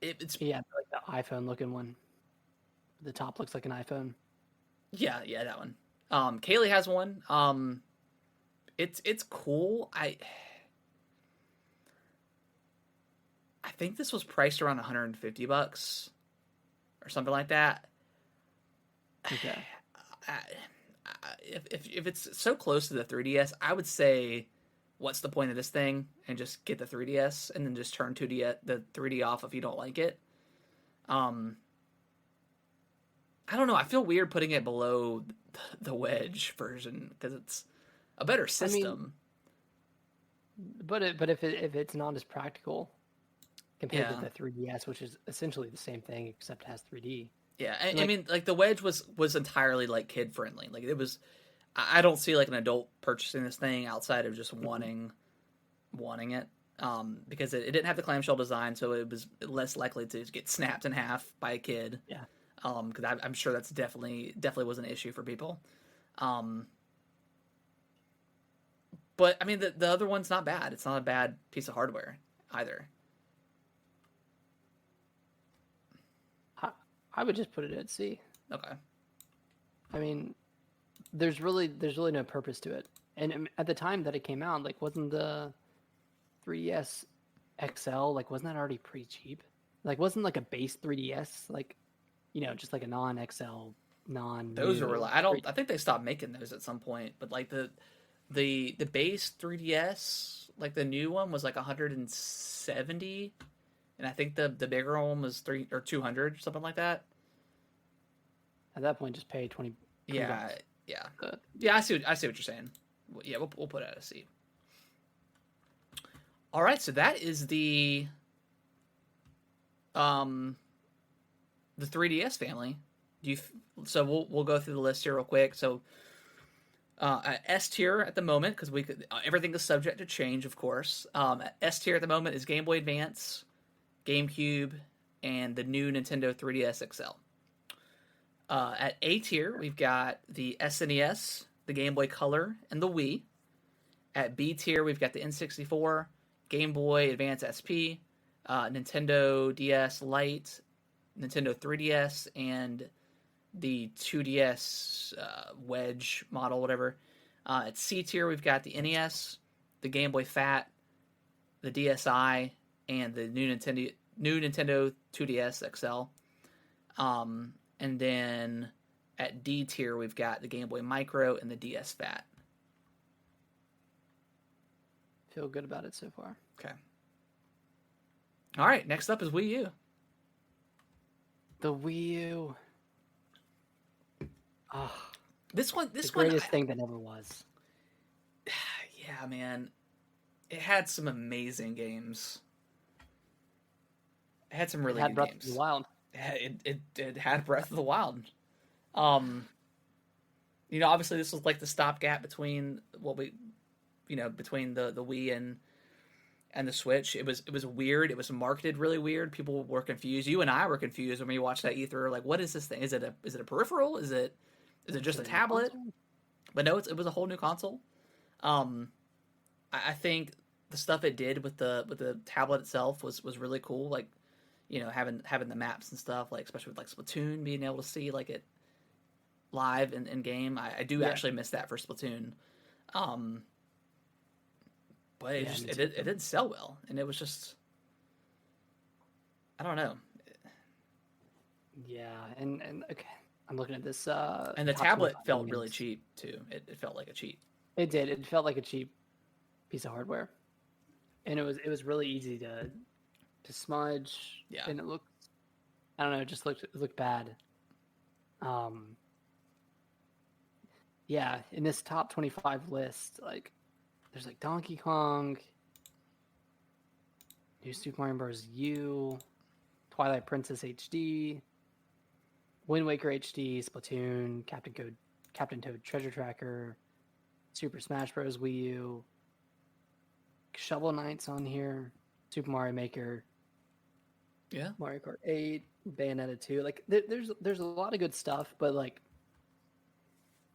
It's yeah, like the iPhone looking one. The top looks like an iPhone. yeah, that one. Kaylee has one. It's cool. I think this was priced around $150 or something like that. Okay. If it's so close to the 3DS, I would say, what's the point of this thing? And just get the 3DS and then just turn the 3D off if you don't like it. I don't know. I feel weird putting it below the Wedge version because it's a better system. I mean, but if it's not as practical compared to Yeah. the 3DS, which is essentially the same thing except it has 3D. Yeah, And I like, mean, like the Wedge was entirely like kid friendly. Like it was, I don't see like an adult purchasing this thing outside of just wanting it, because it didn't have the clamshell design, so it was less likely to get snapped in half by a kid. yeah, Because I'm sure that's definitely was an issue for people. Um, but I mean, the other one's not bad. It's not a bad piece of hardware either. I, I would just put it at C. Okay. I mean, there's really no purpose to it. And at the time that it came out, like, wasn't the 3DS XL, like, wasn't that already pretty cheap? Like, wasn't like a base 3DS like, just like a non XL, non Those were new. I think they stopped making those at some point, but like the base 3DS, like the new one was like 170, and I think the bigger one was 3 or 200, something like that. At that point, just pay 20 Yeah, bucks. yeah, Uh, yeah. I see what you're saying. Yeah, we'll put it at a C. All right, so that is um the 3DS family. So we'll go through the list here real quick. So at S tier at the moment, because everything is subject to change, of course. At S tier at the moment is Game Boy Advance, GameCube, and the new Nintendo 3DS XL. At A tier, we've got the SNES, the Game Boy Color, and the Wii. At B tier, we've got the N64, Game Boy Advance SP, Nintendo DS Lite, Nintendo 3DS, and the 2DS Wedge model, whatever. At C tier, we've got the NES, the Game Boy Fat, the DSi, and the new Nintendo 2DS XL. And then at D tier, we've got the Game Boy Micro and the DS Fat. Feel good about it so far. Okay. All right. Next up is Wii U. The Wii U. Oh, This the one, greatest thing that ever was. yeah, man, it had some amazing games. It had some really Had good Breath games. of the Wild. It had Breath of the Wild. Obviously this was like the stopgap between between the Wii and the Switch. It was weird. It was marketed really weird. People were confused. You and I were confused when we watched that E3. Like, what is this thing? Is it a peripheral? Is it just a Is it tablet? console? But no, it was a whole new console. I think the stuff it did with the tablet itself was really cool. Like, having the maps and stuff, like especially with like Splatoon, being able to see like it live in game. I do actually miss that for Splatoon. But it didn't sell well, and it was just, I don't know. Yeah, and okay, I'm looking at this. And the top tablet 25 felt games. really cheap too. It felt like a cheat. It did. It felt like a cheap piece of hardware, and it was really easy to smudge. Yeah. And it looked, I don't know, it looked bad. Yeah, in this top 25 list, like, there's like Donkey Kong, New Super Mario Bros. U, Twilight Princess HD, Wind Waker HD, Splatoon, Captain Toad Treasure Tracker, Super Smash Bros. Wii U, Shovel Knight's on here, Super Mario Maker, Yeah. Mario Kart 8, Bayonetta 2. Like there's a lot of good stuff, but like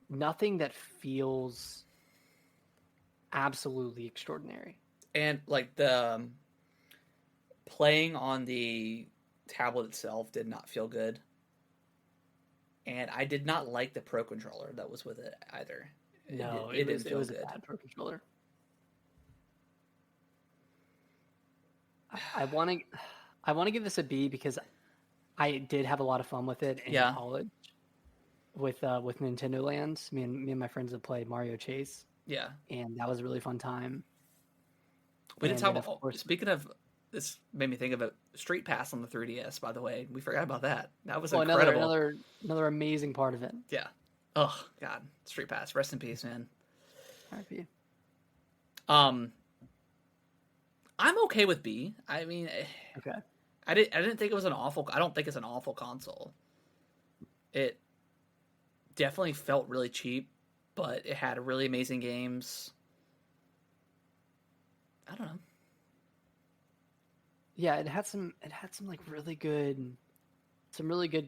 nothing that feels absolutely extraordinary. And like the playing on the tablet itself did not feel good. And I did not like the Pro controller that was with it either. No, It didn't it feel was good. a bad Pro controller. I want to give this a B because I did have a lot of fun with it in Yeah. college with Nintendo Land. Me and my friends would play Mario Chase, Yeah. and that was a really fun time. We didn't And talk then, of about. course, Speaking of, this made me think of a Street Pass on the 3DS. By the way, we forgot about that. That was another incredible. another amazing part of it. Yeah. Oh God, Street Pass. Rest in peace, man. RIP. Um, I'm okay with B. I mean, Okay. I didn't think it was an awful. I don't think it's an awful console. It definitely felt really cheap, but it had really amazing games. I don't know. Yeah, it had some like really good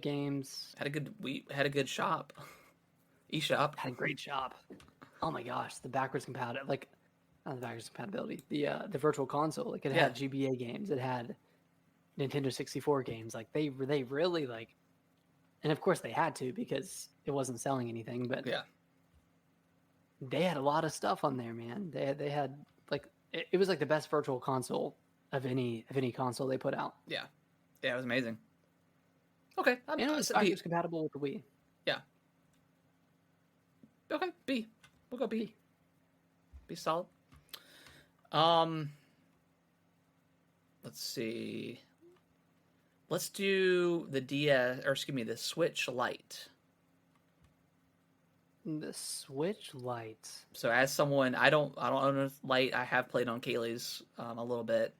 games. Had a good shop, eShop. Had a great shop. Oh my gosh, the backwards compatibility, like not the backwards compatibility, the virtual console. Like it had GBA games, it had Nintendo 64 games. Like they really like, and of course they had to because it wasn't selling anything. But Yeah, they had a lot of stuff on there, man. They had like it was like the best virtual console of any console they put out. yeah, it was amazing. Okay, And it was B. backwards compatible with the Wii. Yeah. Okay, B. We'll go B. Be solid. Let's see. Let's do the the Switch Lite. The Switch Lite. So as someone, I don't own a Lite. I have played on Kaylee's a little bit.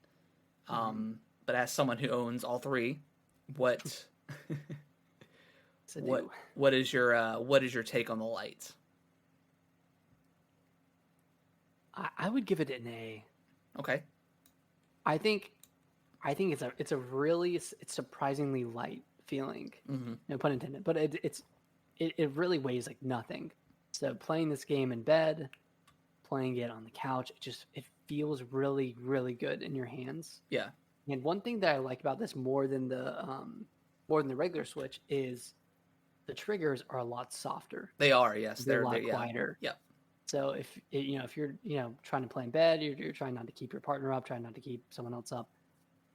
But as someone who owns all three, what what is your take on the Lite? I would give it an A. Okay. I think it's a really it's surprisingly light feeling. Mm-hmm. No pun intended. But it really weighs like nothing. So playing this game in bed, playing it on the couch, it feels really, really good in your hands. Yeah. And one thing that I like about this more than the regular Switch is the triggers are a lot softer. They are, yes. They're a lot quieter. Yep. So if you're trying to play in bed, you're trying not to keep your partner up, trying not to keep someone else up,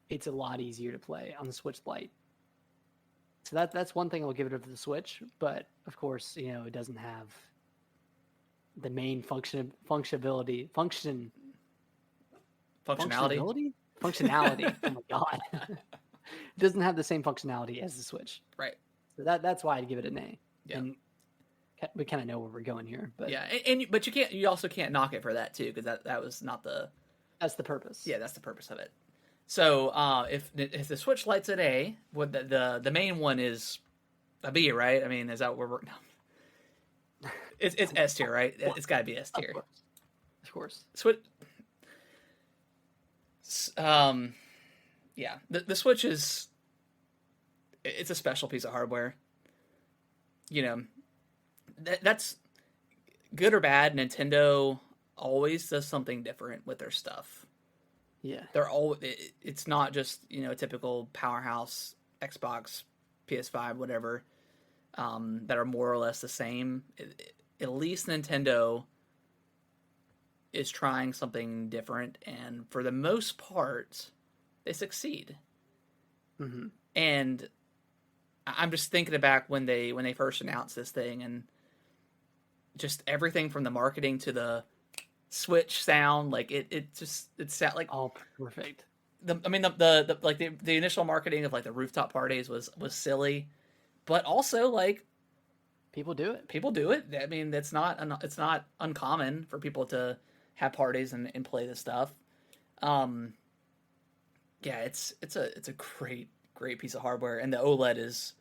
it's a lot easier to play on the Switch Lite. So that's one thing I'll give it over the Switch, but of course, it doesn't have the main functionality. Oh my god. It doesn't have the same functionality as the Switch. Right. So that's why I'd give it an A. Yeah. And we kind of know where we're going here, but yeah, but you also can't knock it for that too, because that was not the. That's the purpose. Yeah, that's the purpose of it. So if the Switch Lite's an A, what the main one is a B, right? I mean, is that where we're? No. It's S tier, right? It's got to be S tier. Of course. Switch. Yeah, the Switch it's a special piece of hardware. That's good or bad. Nintendo always does something different with their stuff. Yeah, it's not just a typical powerhouse Xbox, PS5, whatever, that are more or less the same. At least Nintendo is trying something different, and for the most part, they succeed. Mm-hmm. And I'm just thinking back when they first announced this thing, and just everything from the marketing to the Switch sound, like it sound like all perfect. The initial marketing of like the rooftop parties was silly, but also like people do it. I mean, it's not uncommon for people to have parties and play this stuff. Yeah, it's a great piece of hardware, and the OLED is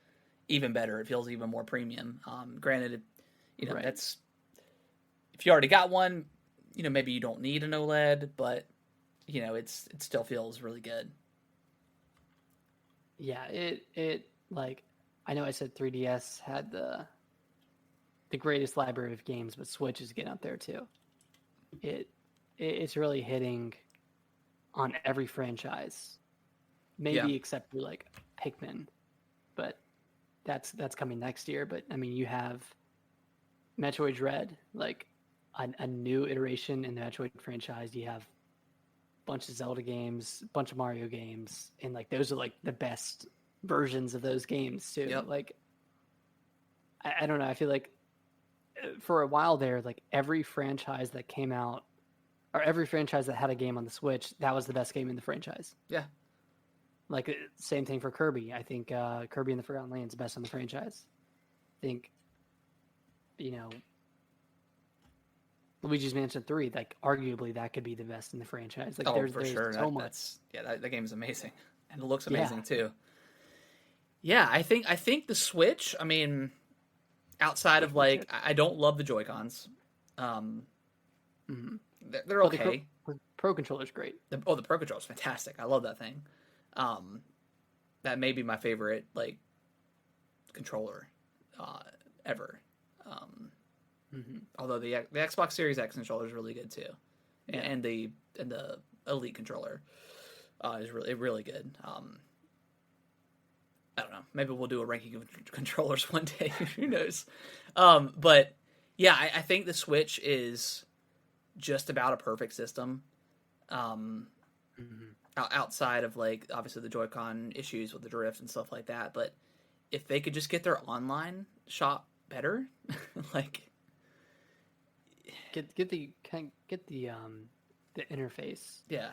even better. It feels even more premium. Granted, right. That's if you already got one, maybe you don't need an OLED, but it still feels really good. Yeah, it like I know I said 3DS had the greatest library of games, but Switch is getting up there too. It's really hitting on every franchise, Yeah, maybe except for like Pikmin, but that's coming next year. But I mean, you have Metroid Dread, like a new iteration in the Metroid franchise. You have a bunch of Zelda games, a bunch of Mario games, and like those are like the best versions of those games too. yep. Like I don't know, I feel like for a while there, like every franchise that came out or every franchise that had a game on the Switch, that was the best game in the franchise. Yeah. Like same thing for Kirby. I think Kirby and the Forgotten Land is the best in the franchise. I think you know Luigi's Mansion 3, like arguably that could be the best in the franchise. Like Oh, for there's sure. so much. That game is amazing, and it looks Yeah. amazing too. Yeah, I think the Switch. I mean, outside of like, I don't love the Joy Cons. Mhm. They're But okay. the Pro controller's great. The Pro Controller is fantastic. I love that thing. Um, that may be my favorite like controller ever. Although the Xbox Series X controller is really good too, Yeah. and the Elite controller is really good. I don't know. Maybe we'll do a ranking of controllers one day. Who knows? But yeah, I think the Switch is just about a perfect system. Outside of like obviously the Joy-Con issues with the drift and stuff like that, but if they could just get their online shop better, like Get the interface. yeah,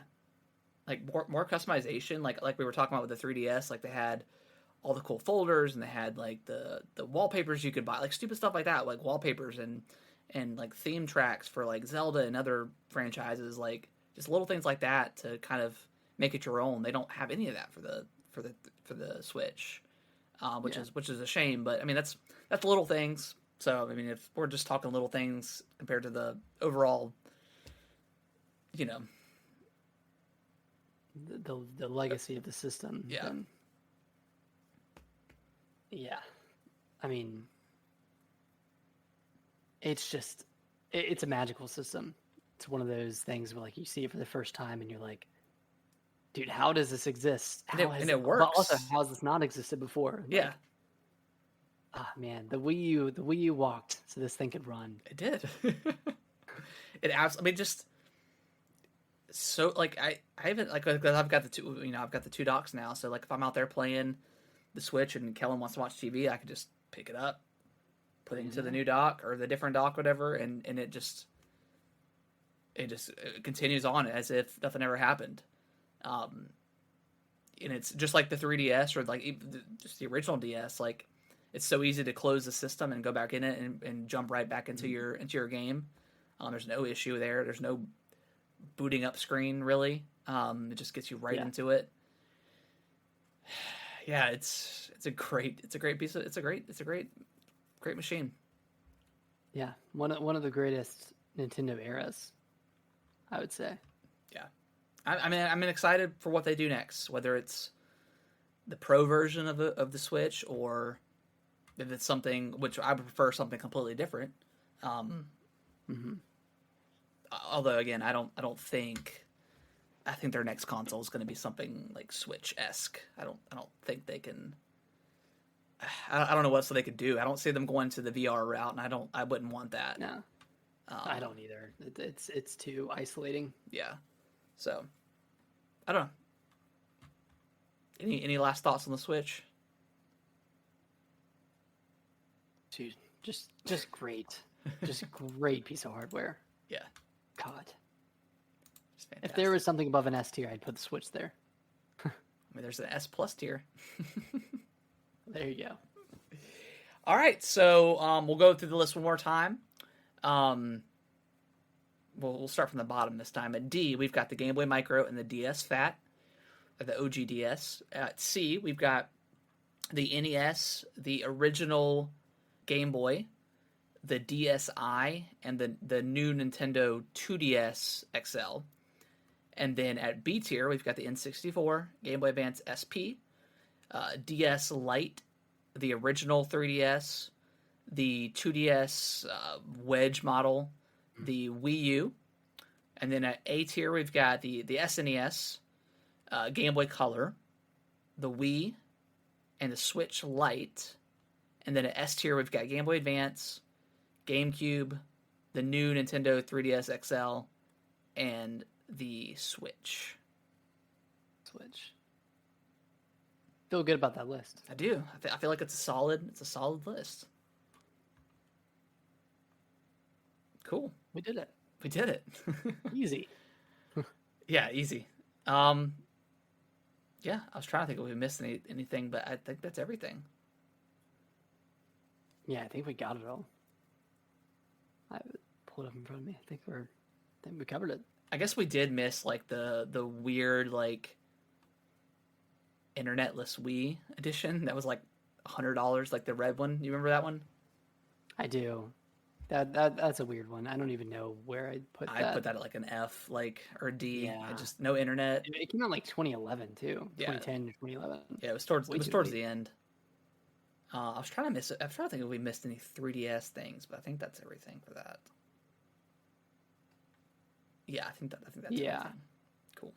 like more customization, like we were talking about with the 3DS, like they had all the cool folders and they had like the wallpapers you could buy, like stupid stuff like that, like wallpapers and like theme tracks for like Zelda and other franchises, like just little things like that to kind of make it your own. They don't have any of that for the Switch, which is a shame. But I mean that's little things. So I mean if we're just talking little things compared to the overall, you know, The legacy of the system. yeah. Then, yeah. I mean, it's just it's a magical system. It's one of those things where like you see it for the first time and you're like, dude, how does this exist? And it But also works. how has this not existed before? Yeah, Like, man, the Wii U walked so this thing could run. it did. I mean, just so like I haven't like I've got the two, I've got the two docks now. So like if I'm out there playing the Switch and Kellen wants to watch TV, I can just pick it up, put it into the new dock or the different dock, whatever, and it just continues on as if nothing ever happened. And it's just like the 3DS or like just the original DS. Like it's so easy to close the system and go back in it and jump right back into your game. There's no issue there. There's no booting up screen really. It just gets you right into it. Yeah, it's a great machine. Yeah, one of the greatest Nintendo eras, I would say. Yeah, I mean I'm excited for what they do next. Whether it's the Pro version of the Switch or if it's something which I would prefer something completely different. Although again, I think their next console is going to be something like Switch-esque. I don't think they can. I don't know what else they could do. I don't see them going to the VR route, and I wouldn't want that. No, I don't either. It's too isolating. Yeah. So, I don't know. Any last thoughts on the Switch? Dude, just great, just great piece of hardware. Yeah. God, It's fantastic. if there was something above an S tier, I'd put the Switch there. I mean, there's an S Plus tier. There you go. All right, so we'll go through the list one more time. We'll start from the bottom this time. At D, we've got the Game Boy Micro and the DS Fat, or the OG DS. At C, we've got the NES, the original Game Boy, the DSi, and the new Nintendo 2DS XL. And then at B tier, we've got the N64, Game Boy Advance SP, DS Lite, the original 3DS, the 2DS Wedge model, the Wii U. And then at A tier, we've got the SNES, Game Boy Color, the Wii, and the Switch Lite. And then at S tier, we've got Game Boy Advance, GameCube, the new Nintendo 3DS XL, and the Switch. Feel good about that list. I do. I feel like it's a solid list. Cool. We did it. We did it. Easy. Yeah, easy. Yeah, I was trying to think if we missed anything, but I think that's everything. Yeah, I think we got it all. I pulled it up in front of me. I think we covered it. I guess we did miss like the weird like internetless Wii edition that was like $100, like the red one. You remember that one? I do. That's a weird one. I don't even know where I'd put that. I put that at like an F, like, or a D. Yeah. Just no internet. It came out like 2011 too. Yeah. 2010 or 2011. Yeah, it was towards the end. I was trying to think if we missed any 3DS things, but I think that's everything for that. Yeah, I think that's everything. Cool.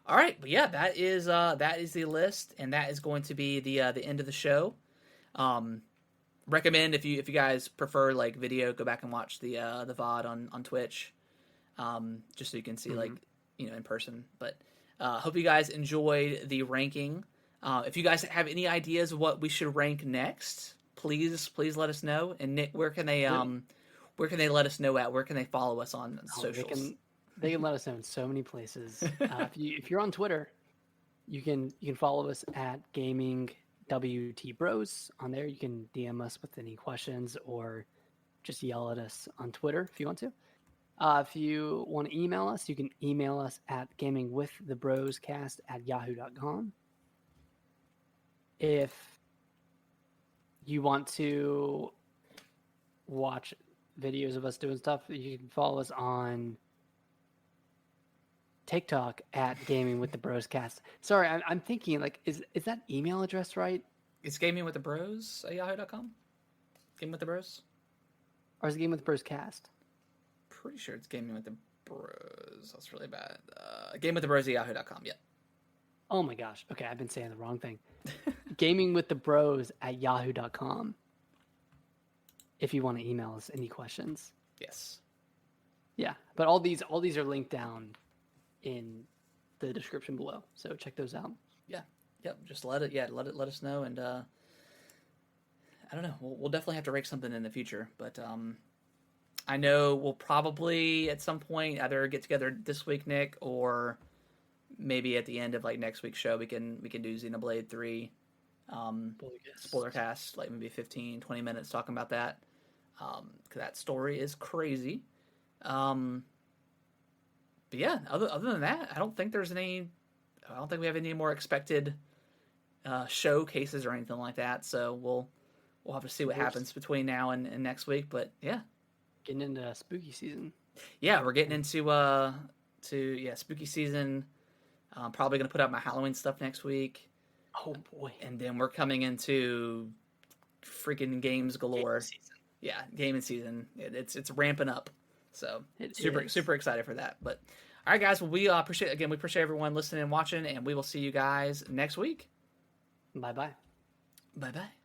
All right, but yeah, that is the list, and that is going to be the end of the show. Recommend if you guys prefer like video, go back and watch the VOD on Twitch, just so you can see like in person. But hope you guys enjoyed the ranking. If you guys have any ideas of what we should rank next, please let us know. And Nick, where can they let us know at? Where can they follow us on socials? They can let us know in so many places. If you're on Twitter, you can follow us at Gaming WT Bros. On there, you can DM us with any questions or just yell at us on Twitter if you want to. If you want to email us, you can email us at gamingwiththebroscast@yahoo.com. If you want to watch videos of us doing stuff, you can follow us on Tik Tok at Gaming with the Broscast. Sorry, I'm thinking like, is that email address right? It's gamingwiththebros@yahoo.com. Gaming with the Bros. Or is it Gaming with the Broscast? Pretty sure it's Gaming with the Bros. That's really bad. Gamingwiththebros@yahoo.com. Yeah. Oh my gosh. Okay, I've been saying the wrong thing. Gamingwiththebros@yahoo.com. If you want to email us any questions. Yes. Yeah, but all these are linked down in the description below, so check those out. Yeah. Yep. Just let us know, and I don't know. We'll definitely have to rank something in the future, but I know we'll probably at some point either get together this week, Nick, or maybe at the end of like next week's show we can do Xenoblade 3 spoilercast, like maybe 15-20 minutes talking about that, because that story is crazy. But yeah, other than that, I don't think we have any more expected showcases or anything like that, so we'll have to see what happens between now and next week. But yeah, getting into spooky season. Yeah, we're getting into spooky season. I'm probably going to put out my Halloween stuff next week. Oh boy. And then we're coming into freaking games galore. Gaming season. It's ramping up. So super excited for that. But all right, guys, well, we appreciate everyone listening and watching, and we will see you guys next week. Bye-bye. Bye-bye.